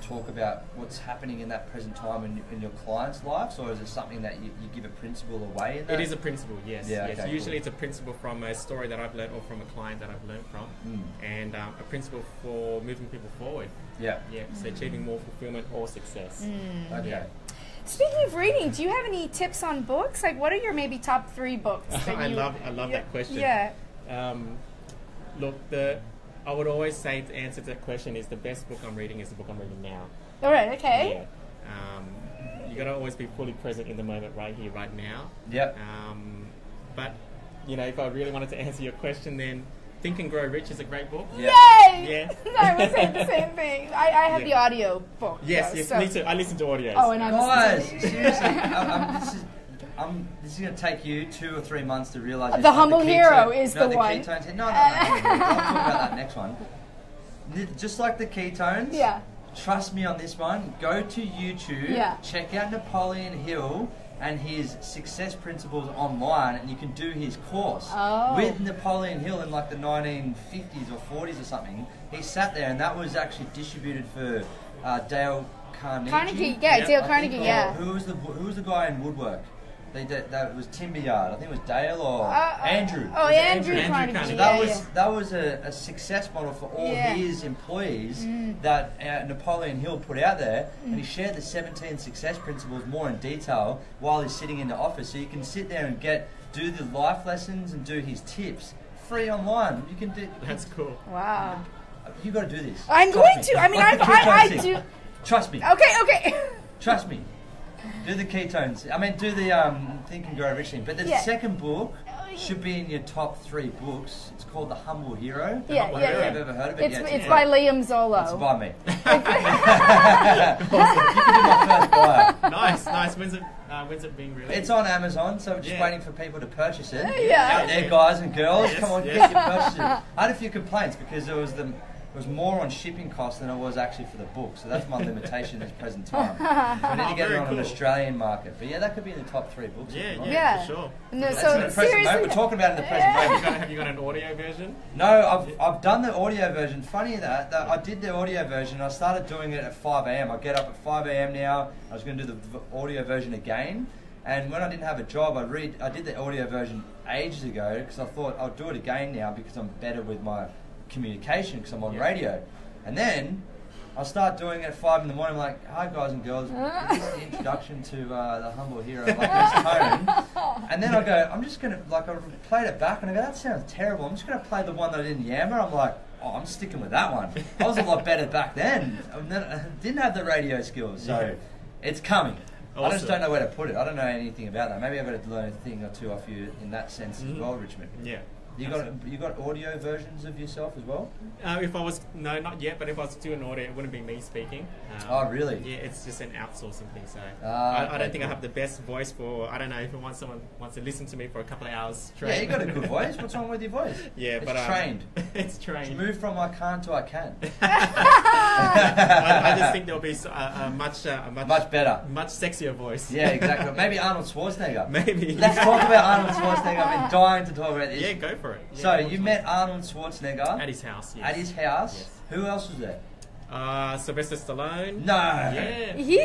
talk about what's happening in that present time in your clients' lives, or is it something that you give a principle away in that?
It is a principle, yes.
Yeah,
yes.
okay,
Usually it's a principle from a story that I've learned or from a client that I've learned from, and a principle for moving people forward.
Yeah.
Yeah, so achieving more fulfillment or success.
Okay.
Yeah.
Speaking of reading, do you have any tips on books? Like, what are your maybe top 3 books?
I love that question.
Yeah.
Look, I would always say the answer to that question is the best book I'm reading is the book I'm reading now.
All right. Okay.
Yeah. You got to always be fully present in the moment, right here, right now.
Yep.
But if I really wanted to answer your question, then Think and Grow Rich is a great book.
Yay!
Yeah.
I was saying the same thing. I have the audio book.
Yes, me too. I listen to audios.
Oh, and
guys, seriously, this is going to take you 2 or 3 months to realise.
The Humble Hero is the one.
Ketones. No. I'll talk about that next one. Just like the ketones.
Yeah.
Trust me on this one. Go to YouTube.
Yeah.
Check out Napoleon Hill and his success principles online, and you can do his course with Napoleon Hill in like the 1950s or 40s or something. He sat there, and that was actually distributed for Dale Carnegie.
Dale Carnegie.
Who was the guy in woodwork? That was timber yard. I think it was Dale or Andrew.
Oh, Andrew Carnegie.
So that was a success model for all his employees that Napoleon Hill put out there, and he shared the 17 success principles more in detail while he's sitting in the office. So you can sit there and do the life lessons and do his tips free online. You can do.
That's cool.
Wow.
You got to do this.
I'm going to. I mean, I do.
Trust me.
Okay.
Trust me. Do the ketones. I mean, do the Think and Grow Rich thing. But the second book should be in your top 3 books. It's called The Humble Hero. I don't know if you've ever heard of it yet.
It's by Liam Zollo.
It's by me. You can do my first bio.
Nice. When's it being released?
It's on Amazon, so we're just waiting for people to purchase it.
Yeah.
Out there, guys and girls, come on, get your purchases. I had a few complaints because it was more on shipping costs than it was actually for the book. So that's my limitation at this present time. We need to get it on an Australian market. But yeah, that could be in the top 3 books.
Yeah, for sure.
No,
That's
so
in the present moment. We're talking about it in the present moment.
Have you got an audio version?
No, I've done the audio version. Funny that I did the audio version. I started doing it at 5 a.m. I get up at 5 a.m. now. I was going to do the audio version again. And when I didn't have a job, I did the audio version ages ago because I thought I'll do it again now because I'm better with my communication because I'm on radio. And then I start doing it at 5 in the morning. I'm like, hi guys and girls, this is the introduction to the Humble Hero, like this tone. And then I go, I'm just gonna I played it back and I go, that sounds terrible. I'm just gonna play the one that I did in Yammer. I'm like, oh, I'm sticking with that one. I was a lot better back then. I didn't have the radio skills, so it's coming. Awesome. I just don't know where to put it. I don't know anything about that. Maybe I've got to learn a thing or two off you in that sense as well, Richmond.
Yeah.
You got audio versions of yourself as well?
If I was not yet, but if I was doing audio, it wouldn't be me speaking.
Oh, really?
Yeah, it's just an outsourcing thing. So I don't think I have the best voice for. I don't know if someone wants to listen to me for a couple of hours straight.
Yeah, you got a good voice. What's wrong with your voice?
Yeah,
it's
but
trained.
It's trained.
It's moved from I can't to I can.
I just think there'll be a much
better,
much sexier voice.
Yeah, exactly. Maybe Arnold Schwarzenegger.
Maybe.
Let's talk about Arnold Schwarzenegger. I've been dying to talk about this.
Yeah, go for it. Yeah,
so you met Arnold Schwarzenegger
at his house. Yes.
At his house.
Yes.
Who else was there?
Sylvester Stallone.
No.
Yeah.
He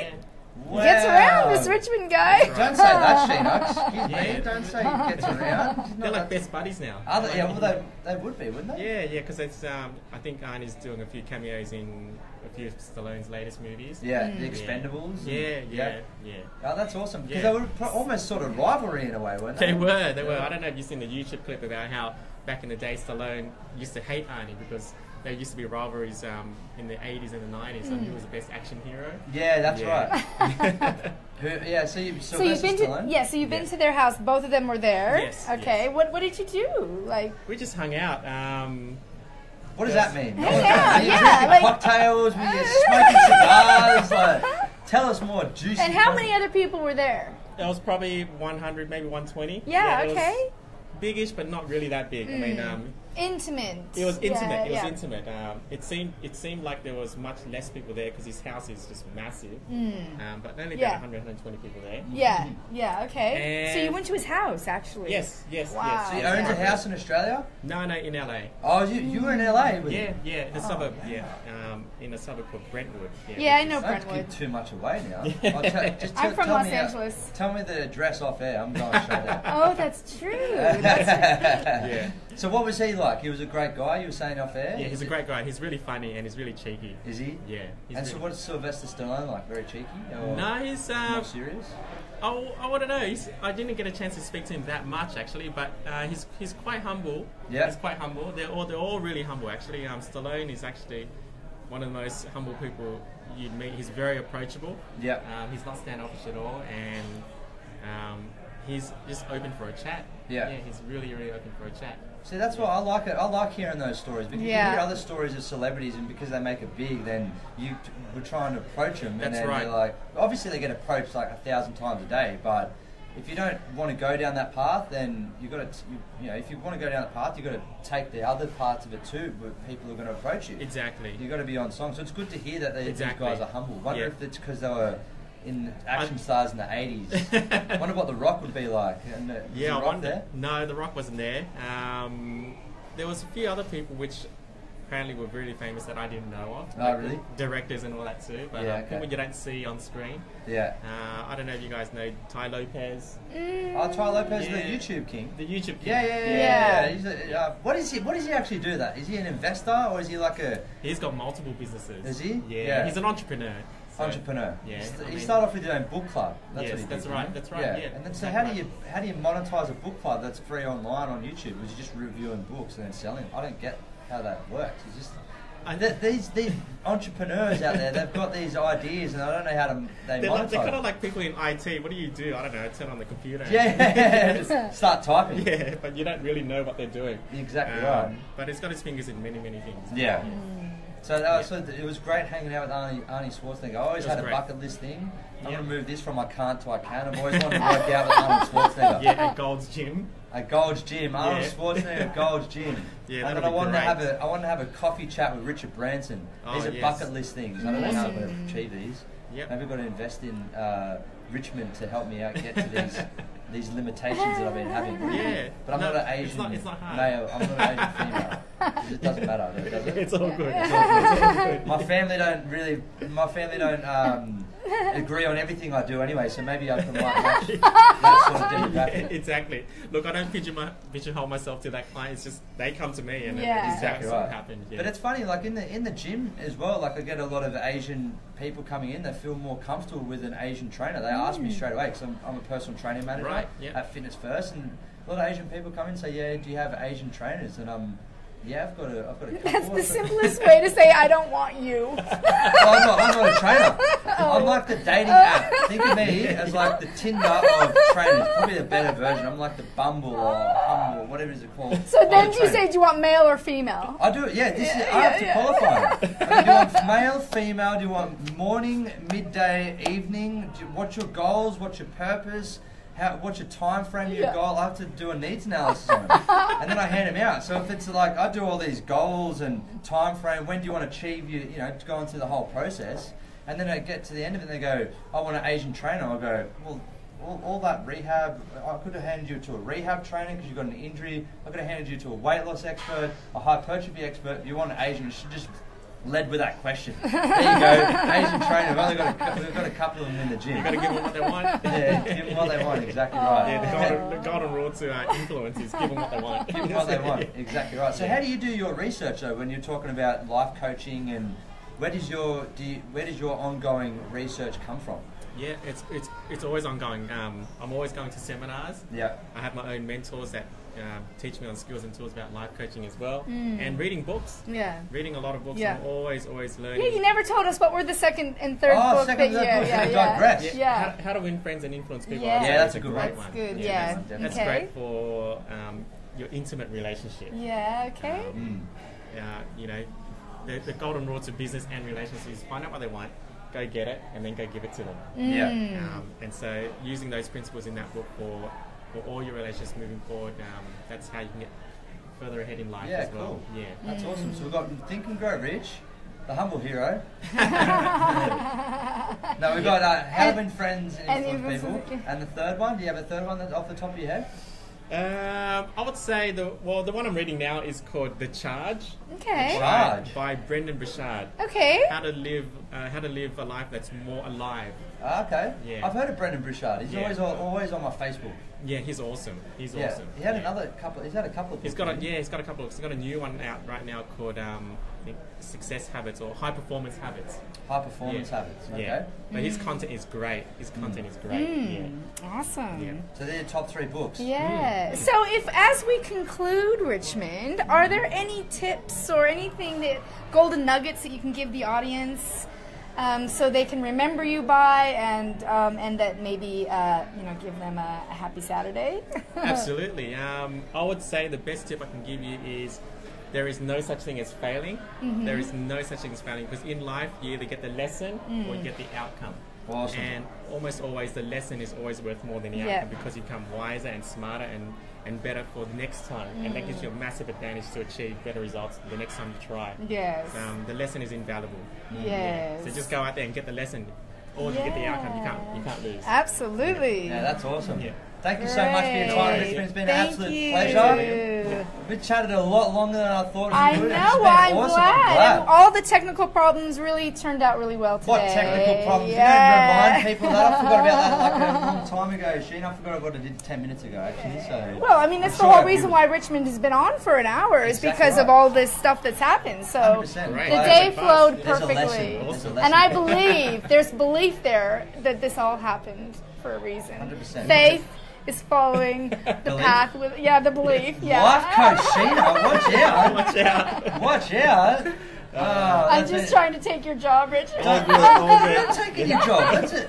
gets around, this Richmond guy.
Don't say that, Sheena. Excuse me. Don't say he gets around.
They're like best buddies now.
Well, they would be, wouldn't they?
Yeah, because it's. I think Arnie's doing a few cameos in a few of Stallone's latest movies.
Yeah, The Expendables.
Yeah.
Oh, that's awesome. Because they were almost sort of rivalry in a way, weren't they?
They were. I don't know if you've seen the YouTube clip about how back in the day Stallone used to hate Arnie because there used to be rivalries in the 80s and the 90s and he was the best action hero.
Yeah, that's right. So you've been
been to their house. Both of them were there.
Yes.
Okay.
Yes.
What did you do?
We just hung out.
What does that mean?
Hang
Were you drinking cocktails? Were you smoking cigars? Tell us more, juicy.
And how many other people were there?
There was probably 100, maybe 120.
Yeah, okay.
Biggish, but not really that big. I mean,
intimate.
It was intimate. It was intimate. It seemed like there was much less people there because his house is just massive. But only about 100, 120 people there.
Yeah. Okay. And so you went to his house, actually.
Yes.
Wow.
So he owns a house in Australia?
No, in LA.
Oh, you were in LA with
him? Yeah, in a suburb. Yeah, in a suburb called Brentwood.
Yeah, I know Brentwood.
Don't give too much away now.
I'm from Los Angeles.
Tell me the address off air. I'm going to show that.
Oh, that's true.
Yeah.
So what was he like? He was a great guy, you were saying off air?
Yeah, he's a great guy. He's really funny and he's really cheeky.
Is he?
Yeah.
And so what's Sylvester Stallone like? Very cheeky? Or
no, he's...
more serious?
Oh, I don't know. I didn't get a chance to speak to him that much, actually, but he's quite humble.
Yeah.
He's quite humble. They're all really humble, actually. Stallone is actually one of the most humble people you'd meet. He's very approachable.
Yeah.
He's not standoffish at all, and he's just open for a chat.
Yeah.
He's really, really open for a chat.
See, that's why I like it. I like hearing those stories because you hear other stories of celebrities, and because they make it big, then you were trying to approach them, and then they're like, obviously they get approached like 1,000 times a day, but if you don't want to go down that path, then you got to, if you want to go down the path, you got to take the other parts of it too. Where people are going to approach you.
Exactly.
You got to be on song. So it's good to hear that these guys are humble. Wonder if it's because they were in action stars in the 80s. Wonder what The Rock would be like. And, was The Rock there?
No, The Rock wasn't there. There was a few other people which apparently were really famous that I didn't know of.
Oh, really?
Directors and all that too. But people you don't see on screen.
Yeah.
I don't know if you guys know Ty Lopez.
Oh, Ty Lopez, the YouTube king.
The YouTube king.
Yeah. He's what does he actually do that? Is he an investor or is he like a...
He's got multiple businesses.
Is he?
Yeah. He's an entrepreneur.
Entrepreneur.
Yeah.
He started off with his own book club.
That's right. That's right. Yeah.
And then so how do you monetize a book club that's free online on YouTube? Was you just reviewing books and then selling? I don't get how that works. These entrepreneurs out there, they've got these ideas, and I don't know how to
They're
monetize.
kind of like people in IT. What do you do? I don't know. Turn on the computer.
Yeah, just start typing.
Yeah, but you don't really know what they're doing.
Exactly right.
But it's got its fingers in many, many things.
Yeah. So it was great hanging out with Arnie Schwarzenegger. I always had a bucket list thing. I'm going to move this from I can't to I can. I've always wanted to work out with Arnold Schwarzenegger.
Yeah, a Gold's Gym.
A Gold's Gym. Arnold Schwarzenegger Gold's Gym.
Yeah,
and then I wanted to have a coffee chat with Richard Branson. These are bucket list things. I don't know how I'm going to achieve these.
Yep.
Maybe I've got to invest in Richmond to help me out get to these limitations that I've been having.
Yeah.
But I'm not an Asian
it's not hard.
male. I'm not an Asian female. It doesn't matter, does it?
It's all good.
It's all good. My family don't agree on everything I do anyway, so maybe I can match that sort of demographic.
Exactly. Look, I don't pigeonhole myself to that client. It's just they come to me, and
Yeah.
exactly
Right.
what happens. Yeah.
But it's funny, like in the gym as well. Like I get a lot of Asian people coming in. They feel more comfortable with an Asian trainer. They ask me straight away because I'm a personal training manager
Right, yeah.
at Fitness First, and a lot of Asian people come in and say, "Yeah, do you have Asian trainers?" And yeah, I've got a couple.
That's the simplest way to say I don't want you.
Well, I'm not a trainer. I'm like the dating app. Think of me as like the Tinder of trainers. Probably a better version. I'm like the Bumble or Humble, whatever it's called.
So then you say, do you want male or female?
I do. Yeah, I have to qualify. Do you want male, female? Do you want morning, midday, evening? What's your goals? What's your purpose? What's your time frame, your goal? I have to do a needs analysis on it. And then I hand them out. So if it's like, I do all these goals and time frame, when do you want to achieve, going through the whole process. And then I get to the end of it and they go, I want an Asian trainer. I go, well, all that rehab, I could have handed you to a rehab trainer because you've got an injury. I could have handed you to a weight loss expert, a hypertrophy expert. If you want an Asian, you should just led with that question. There you go, Asian trainer. We've got a couple of them in the gym.
You've got to give them what they want.
Yeah, give them what they want. Exactly right.
Yeah, the golden rule to influence is give them what they want.
Give them what they want. Exactly right. So how do you do your research though when you're talking about life coaching, and where does your ongoing research come from?
Yeah, it's always ongoing. I'm always going to seminars.
Yeah.
I have my own mentors that teach me on skills and tools about life coaching as well, and reading books.
Yeah.
Reading a lot of books.
Yeah.
I'm always learning.
Yeah, you never told us what were the second and third book that you
digress.
Yeah.
How to win friends and influence people.
Yeah,
that's a good one.
That's good. Yeah.
That's
Okay.
great for your intimate relationship.
Yeah. Okay.
The golden rule to business and relationships is find out what they want, go get it, and then go give it to them.
Yeah.
And so using those principles in that book for all your relationships moving forward, that's how you can get further ahead in life as well.
Cool.
Yeah,
That's awesome. So we've got Think and Grow Rich, the humble hero. No, we've got How to Win Friends and Influence People. And the third one, do you have a third one that's off the top of your head?
I would say the one I'm reading now is called The Charge.
Okay.
Charge.
By Brendan Burchard.
Okay.
How to live a life that's more alive.
Okay.
Yeah.
I've heard of Brendan Burchard. He's always on my Facebook.
Yeah, he's awesome. He's awesome.
He had a couple. He's had a couple of.
He's got a couple. He's got a new one out right now called I think Success Habits or High Performance Habits.
High Performance Habits. Okay.
Yeah. But his content is great. Yeah.
Awesome.
Yeah.
So they're your top 3 books.
Yeah. So as we conclude, Richmond, are there any tips or anything golden nuggets that you can give the audience so they can remember you by and that maybe give them a happy Saturday?
Absolutely. I would say the best tip I can give you is there is no such thing as failing. There is no such thing as failing because in life you either get the lesson or you get the outcome.
Awesome.
And almost always the lesson is always worth more than the outcome because you become wiser and smarter and better for the next time. And that gives you a massive advantage to achieve better results the next time you try.
Yes.
The lesson is invaluable.
Yes.
So just go out there and get the lesson. Or if you get the outcome, you can't lose.
Absolutely.
Yeah, that's awesome.
Yeah.
Thank you so much for your time,
Great.
Richmond. It's been
Thank
an absolute
you.
pleasure. We've chatted a lot longer than I thought
I
we would.
know.
It's been
I'm
awesome.
glad. And all the technical problems really turned out really well today.
What technical problems?
Yeah.
You don't remind people that? I forgot about that like a long time ago, Sheena. I forgot what I did 10 minutes ago, actually. So.
Well, I mean, that's the whole reason why Richmond has been on for an hour is
Exactly
because of
right.
all this stuff that's happened. So
100%.
Right.
the
Wow.
day
There's
flowed
There's a lesson.
perfectly.
There's a lesson.
And I believe, there's belief there that this all happened for a reason.
100%.
Faith is following the
Belief?
path with, the belief. Yeah.
Life coach Sheena, watch out.
Watch out.
Watch out.
I'm just trying to take your job, Richard.
All good, all
I'm
good.
taking your job. That's it.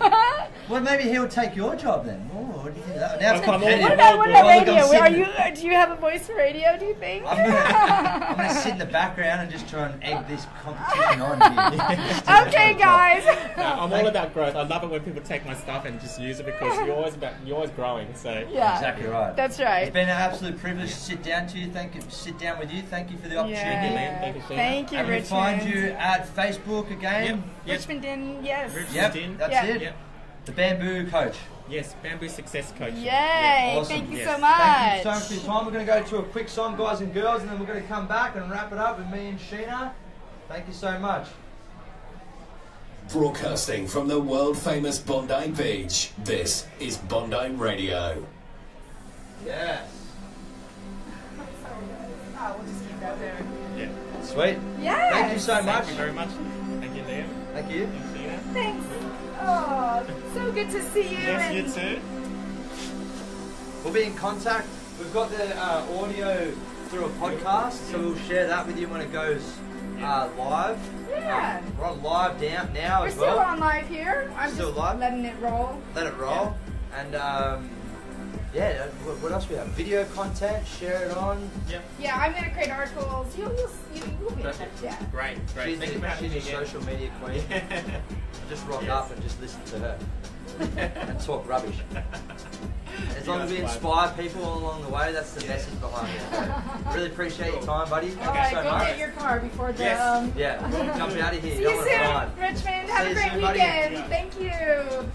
Well, maybe he'll take your job then. Oh, what do you think of that? Now it's
I'm all
competitive.
good.
What about
Well, look, I'm
radio?
sitting-
Do you have a voice for radio, do you think?
I'm gonna sit in the background and just try and egg this competition on here.
Okay, guys.
No, I'm all about growth. I love it when people take my stuff and just use it because you're always growing. So
Yeah.
Exactly right.
That's
It's
right.
been an absolute privilege to sit down to you. Sit down with you. Thank you for the opportunity.
Yeah.
Thank you, Sheena.
Thank you,
And we
Richmond.
find you at Facebook again.
Yep.
Richmond Dihn, yes.
Richmond
Yep,
Dihn.
that's
Yeah.
it.
Yep.
The Bamboo Coach.
Yes, Bamboo Success Coach.
Yay.
Awesome.
Thank you
Yes.
so much.
Thank you so much for your time. We're going to go to a quick song, guys and girls, and then we're going to come back and wrap it up with me and Sheena. Thank you so much.
Broadcasting from the world famous Bondi Beach, this is Bondi Radio.
Yes.
Oh, we'll just keep that there.
Yeah.
Sweet.
Yes.
Thank you so much.
Thank you very much. Thank you, Liam.
Thank you.
Thank you, Sheena.
Thanks. Oh, so good to see you.
Yes, you
and
too.
We'll be in contact. We've got the audio through a podcast, so we'll share that with you when it goes live.
Yeah.
We're on live now
We're
as
still
well.
on live here. I'm
Still
just
live?
letting it roll.
Let it roll. And yeah, what else we have? Video content, share it on.
Yep.
Yeah, I'm gonna create articles. You'll be in touch. Yeah.
Great, great.
She's,
Thank you for having me
she's a
again.
social media queen. I just rock
Yes.
up and just listen to her and talk rubbish. As long as we
You guys
inspire people along the way, that's the message behind it. So, really appreciate your time, buddy. Thank
All right,
you so
go
much.
get your car before the.
Yes.
Yeah, jump out of here.
See
You
you
don't want to
soon,
ride.
Richmond. Have
See
a
you
great
soon, buddy.
weekend.
Yeah.
Thank you.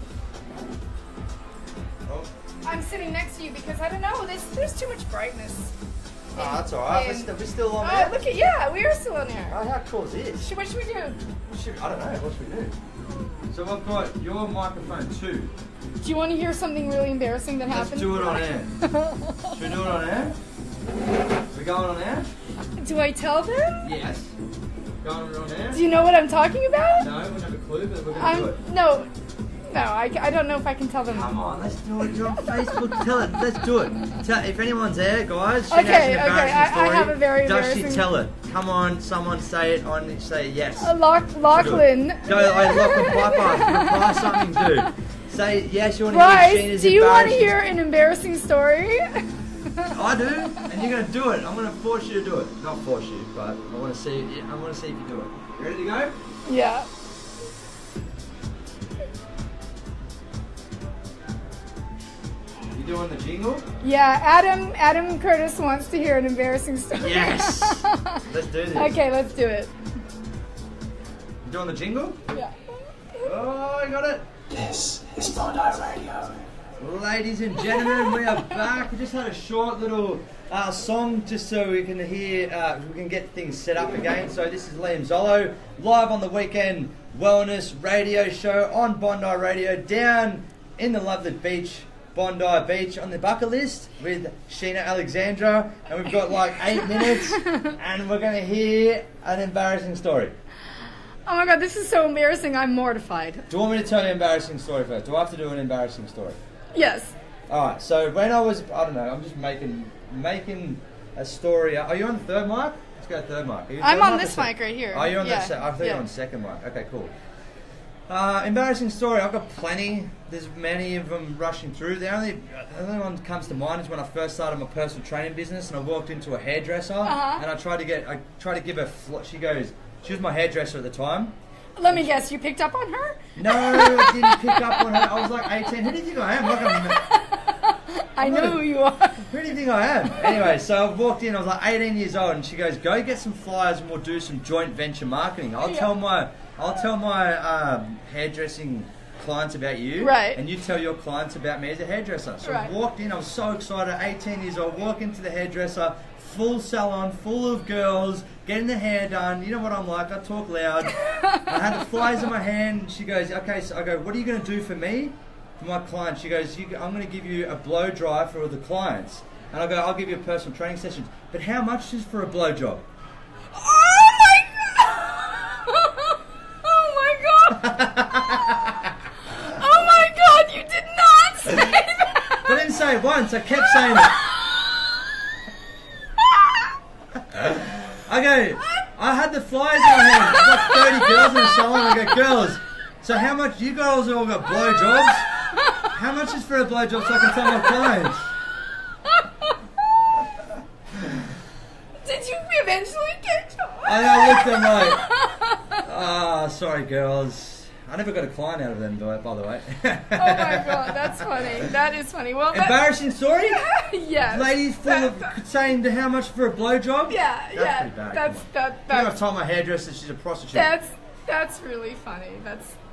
Oh,
I'm sitting next to you because I don't know. There's too much brightness.
that's alright.
in-
We're still on
Oh,
there.
look at we are still on there.
Oh, how cool is this?
What should we do?
I don't know. What should we do? So I've got your microphone too.
Do you want to hear something really embarrassing that
Let's
happened?
do it on air. Should we do it on air? We going on air?
Do I tell them?
Yes. Going on air?
Do you know what I'm talking about?
No, we don't have a clue, but we're going to do it.
No, I don't know if I can tell them.
Come on, let's do it. You're on Facebook. Tell it. Let's do it. If anyone's there, guys, she
Okay,
has an
okay,
embarrassing
I
story.
have a very
Does
embarrassing-
she tell it? Come on, someone say it on. Say yes.
Lachlan.
Go, Lachlan Piper. Reply something, dude. Say yes. You want to
Bryce,
hear Sheena's
do you want to
embarrassing-
hear an embarrassing story?
I do, and you're gonna do it. I'm gonna force you to do it. Not force you, but I want to see. I want to see if you do it. You ready to go?
Yeah.
You doing the jingle?
Yeah, Adam Curtis wants to hear an embarrassing story.
Yes. Let's do this.
Okay, let's do it.
You doing the jingle?
Yeah.
Oh, I got it.
This is Bondi Radio.
Ladies and gentlemen, we are back. We just had a short little song just so we can hear, we can get things set up again. So this is Liam Zollo, live on the weekend wellness radio show on Bondi Radio, down in the lovely beach, Bondi Beach, on the bucket list with Sheena Alexandra. And we've got like 8 minutes and we're going to hear an embarrassing story.
Oh my god, this is so embarrassing. I'm mortified.
Do you want me to tell you an embarrassing story first? Do I have to do an embarrassing story?
Yes.
Alright, so when I was, I don't know, I'm just making a story. Are you on the third mic? Let's go third mic. Are you
I'm
third
on
or
this
second?
mic right here.
Are you on
Yeah.
I thought you
Yeah.
were on second mic. Okay, cool. Embarrassing story. I've got plenty. There's many of them rushing through. The only one that comes to mind is when I first started my personal training business, and I walked into a hairdresser,
Uh-huh.
and I tried to give her. She was my hairdresser at the time.
Let me guess, you picked up on her?
No, I didn't pick up on her. I was like 18. Who do you think I am?
I know who you are.
Who do you think I am? Anyway, so I walked in, I was like 18 years old, and she goes, go get some flyers and we'll do some joint venture marketing. I'll tell my hairdressing clients about you,
Right.
and you tell your clients about me as a hairdresser. So
Right.
I walked in, I was so excited, 18 years old, walk into the hairdresser, full salon, full of girls, getting the hair done. You know what I'm like, I talk loud. I had the flyers in my hand, and she goes, okay, so I go, what are you going to do for me? For my client, she goes, I'm going to give you a blow dry for all the clients. And I go, I'll give you a personal training session. But how much is for a blow job?
Oh my god! Oh my god! Oh my god, you did not say that!
I didn't say it once, I kept saying it. I go, I had the flyers in my hand. I've got 30 girls in a salon. I go, girls, so how much, you girls all got blowjobs? How much is for a blowjob so I can tell my clients?
Did you eventually get yours?
And I looked at them like, sorry girls. I never got a client out of them, by the way.
Oh my god, that's funny. That is funny. Well,
embarrassing story?
Yes.
Ladies full of saying how much for a blowjob?
Yeah,
that's pretty bad. I've told my hairdresser she's a prostitute.
That's really funny.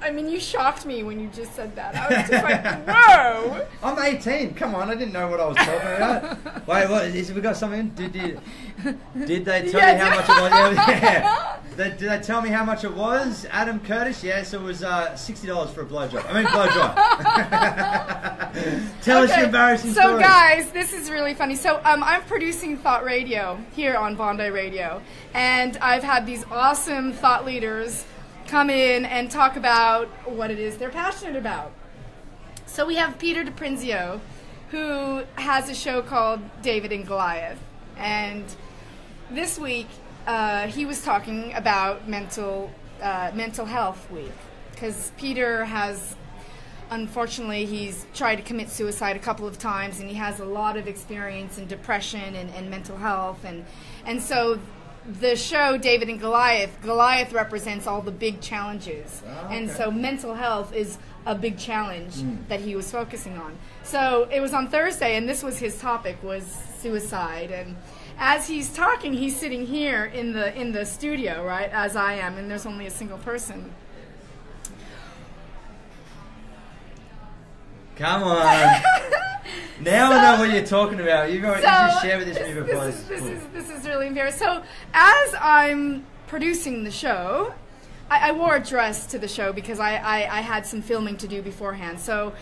I mean, you shocked me when you just said that. I was just like, whoa!
I'm 18. Come on, I didn't know what I was talking about. Wait, what? We got something? Did they tell you how much it was? Yeah. Did they tell me how much it was? Adam Curtis? Yes, it was $60 for a blowjob. I mean, blowjob. Tell us your embarrassing story.
So, guys, this is really funny. So, I'm producing Thought Radio here on Bondi Radio, and I've had these awesome thought leaders come in and talk about what it is they're passionate about. So we have Peter DiPrinzio, who has a show called David and Goliath, and this week he was talking about mental health week, because Peter has, unfortunately, he's tried to commit suicide a couple of times, and he has a lot of experience in depression and mental health, and so the show David and Goliath represents all the big challenges. Oh, okay. And so mental health is a big challenge that he was focusing on. So it was on Thursday, and this was his topic, was suicide. And as he's talking, he's sitting here in the studio, right, as I am, and there's only a single person.
Come on. Now I know what you're talking about. You just shared with me before.
This is really embarrassing. So as I'm producing the show, I wore a dress to the show because I had some filming to do beforehand. So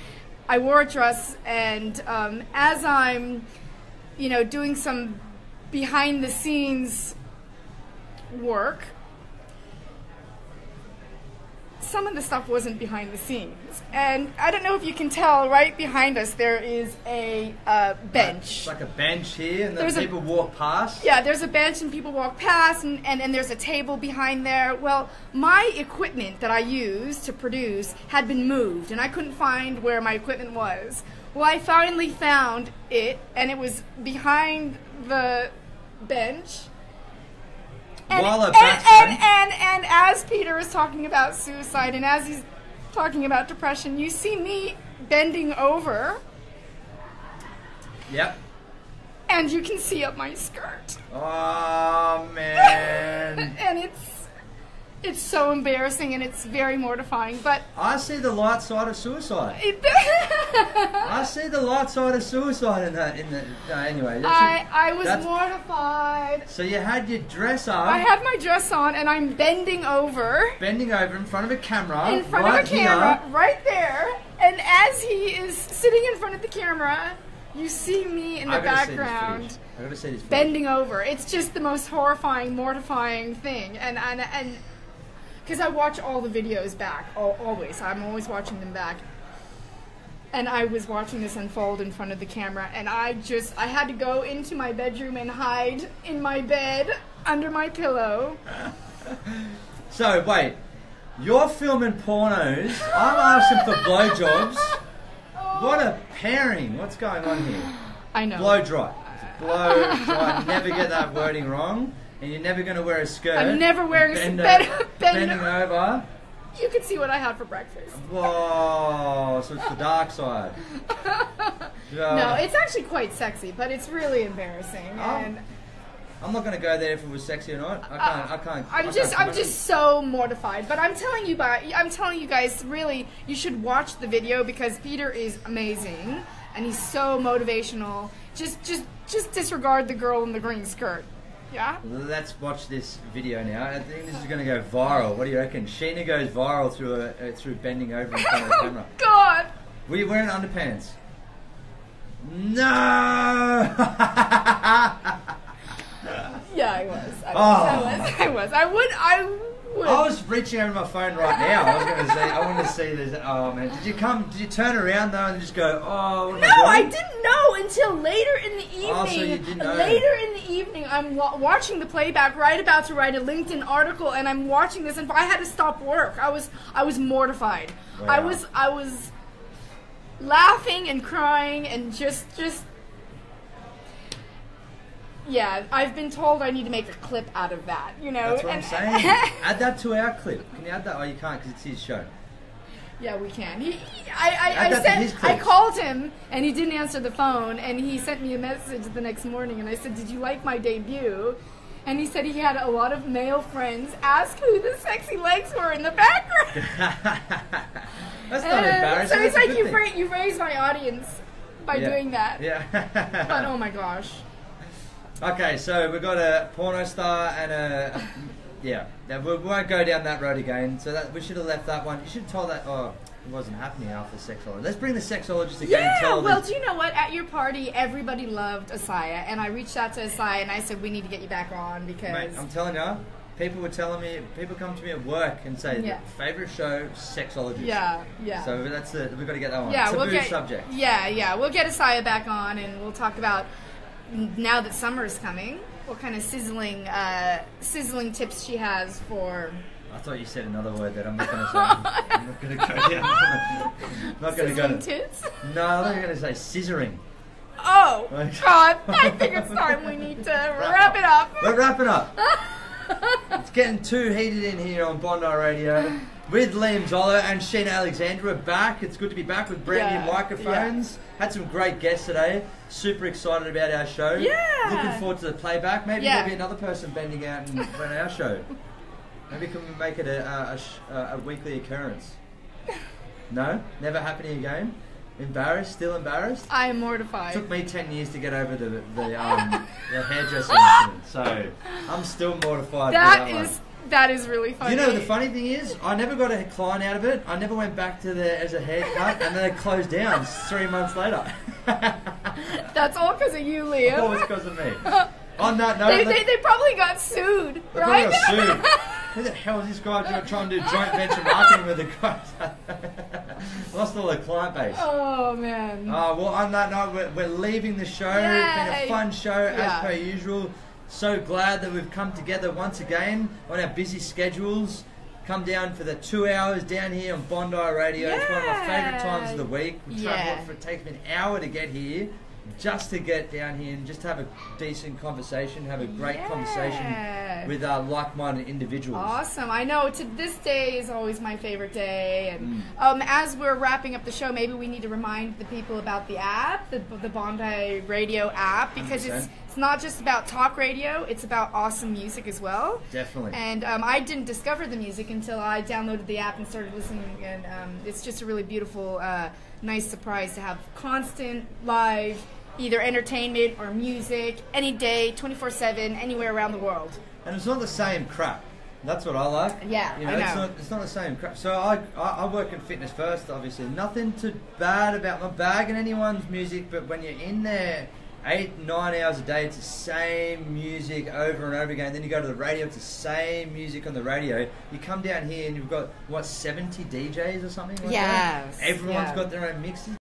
I wore a dress, and as I'm, doing some behind the scenes work, some of the stuff wasn't behind the scenes. And I don't know if you can tell, right behind us there is a bench.
It's like a bench here, and then people walk past?
Yeah, there's a bench and people walk past, and there's a table behind there. Well, my equipment that I used to produce had been moved, and I couldn't find where my equipment was. Well, I finally found it, and it was behind the bench. And as Peter is talking about suicide, and as he's talking about depression, you see me bending over.
Yep.
And you can see up my skirt.
Oh, man.
And it's so embarrassing, and it's very mortifying, but
I see the light side of suicide. I see the light side of suicide in that. Anyway,
I was mortified.
So you had your dress on.
I had my dress on, and I'm bending over.
Bending over in front of a camera.
In front of a camera, right there. And as he is sitting in front of the camera, you see me in the background.
I gotta see this.
Bending over. It's just the most horrifying, mortifying thing, and because I watch all the videos back, always. I'm always watching them back. And I was watching this unfold in front of the camera, and I had to go into my bedroom and hide in my bed under my pillow.
So, wait. You're filming pornos. I'm asking for blowjobs. What a pairing. What's going on here?
I know.
Blow dry. Blow dry. Never get that wording wrong. And you're never going to wear a skirt.
I'm never wearing a skirt.
Bending over.
You can see what I had for breakfast.
Whoa, so it's the dark side.
No, it's actually quite sexy, but it's really embarrassing. And
I'm not going to go there if it was sexy or not. I can't.
I'm just so mortified. But I'm telling you guys, really, you should watch the video because Peter is amazing and he's so motivational. Just disregard the girl in the green skirt. Yeah?
Let's watch this video now. I think this is going to go viral. What do you reckon? Sheena goes viral through bending over in front of the camera.
Oh, God!
Were you wearing underpants? No!
Yeah, I was. I was. I would.
I was reaching over my phone right now. I want to see this. Oh man, did you turn around though and just go, oh? What
no, I didn't know. know until later in the evening.
Oh, so you didn't know.
Later in the evening, I'm watching the playback, right about to write a LinkedIn article, and I'm watching this, and I had to stop work. I was mortified.
Wow.
I was laughing and crying and just. Yeah, I've been told I need to make a clip out of that, you know.
That's what I'm saying. Add that to our clip. Can you add that? Oh, you can't because it's his show.
Yeah, we can. I called him, and he didn't answer the phone, and he sent me a message the next morning, and I said, did you like my debut? And he said he had a lot of male friends ask who the sexy legs were in the background.
That's not embarrassing.
So it's
That's
like you raised my audience by doing that.
Yeah.
But oh my gosh.
Okay, so we've got a porno star and a... Yeah, we won't go down that road again. So that we should have left that one. You should have told that... Oh, it wasn't happening after sexologist. Let's bring the sexologist again and tell
well, do you know what? At your party, everybody loved Asaya. And I reached out to Asaya and I said, we need to get you back on because...
Mate, I'm telling you, people were telling me... People come to me at work and say, favourite show, sexologist.
Yeah.
So we've got to get that one.
Yeah,
Taboo subject.
Yeah. We'll get Asaya back on and we'll talk about... Now that summer is coming, what kind of sizzling tips she has for...
I thought you said another word that I'm not going to say. I'm not going to go down. I'm not going to go...
Sizzling tits?
No, I'm not going to say scissoring.
Oh, God. I think it's time we need to wrap it up.
We're wrapping up. It's getting too heated in here on Bondi Radio. With Liam Zollo and Sheena Alexandra back. It's good to be back with brand new microphones. Had some great guests today. Super excited about our show.
Yeah.
Looking forward to the playback. Maybe there'll be another person bending out and run our show. Maybe we can make it a weekly occurrence. No? Never happening again? Embarrassed? Still embarrassed?
I am mortified.
It took me 10 years to get over the hairdressing incident, so I'm still mortified.
That is really funny.
You know, the funny thing is, I never got a client out of it. I never went back to there as a haircut, and then it closed down 3 months later.
That's all because of you, Liam.
All because of me. On that note,
they probably got sued,
Probably
right?
got sued. Who the hell is this guy trying to do joint venture marketing with the guys? Lost all the client base.
Oh, man.
Well, on that note, we're leaving the show.
Yay.
It's been a fun show, as per usual. So glad that we've come together once again on our busy schedules. Come down for the 2 hours down here on Bondi Radio. It's one of my favourite times of the week. It takes me an hour to get here, just to get down here and just have a decent conversation, have a great conversation with like-minded individuals.
Awesome. I know this day is always my favorite day. And as we're wrapping up the show, maybe we need to remind the people about the app, the Bondi Radio app, because
100%.
it's not just about talk radio, it's about awesome music as well.
Definitely.
And I didn't discover the music until I downloaded the app and started listening, and it's just a really beautiful, nice surprise to have constant live either entertainment or music any day, 24/7, anywhere around the world.
And it's not the same crap. That's what I like.
Yeah,
you know,
I know.
It's not the same crap. So I work in fitness first, obviously. Nothing too bad about not bagging anyone's music, but when you're in there 8-9 hours a day, it's the same music over and over again. Then you go to the radio, it's the same music on the radio. You come down here and you've got, 70 DJs or something like that?
Yes.
Everyone's got their own mixes.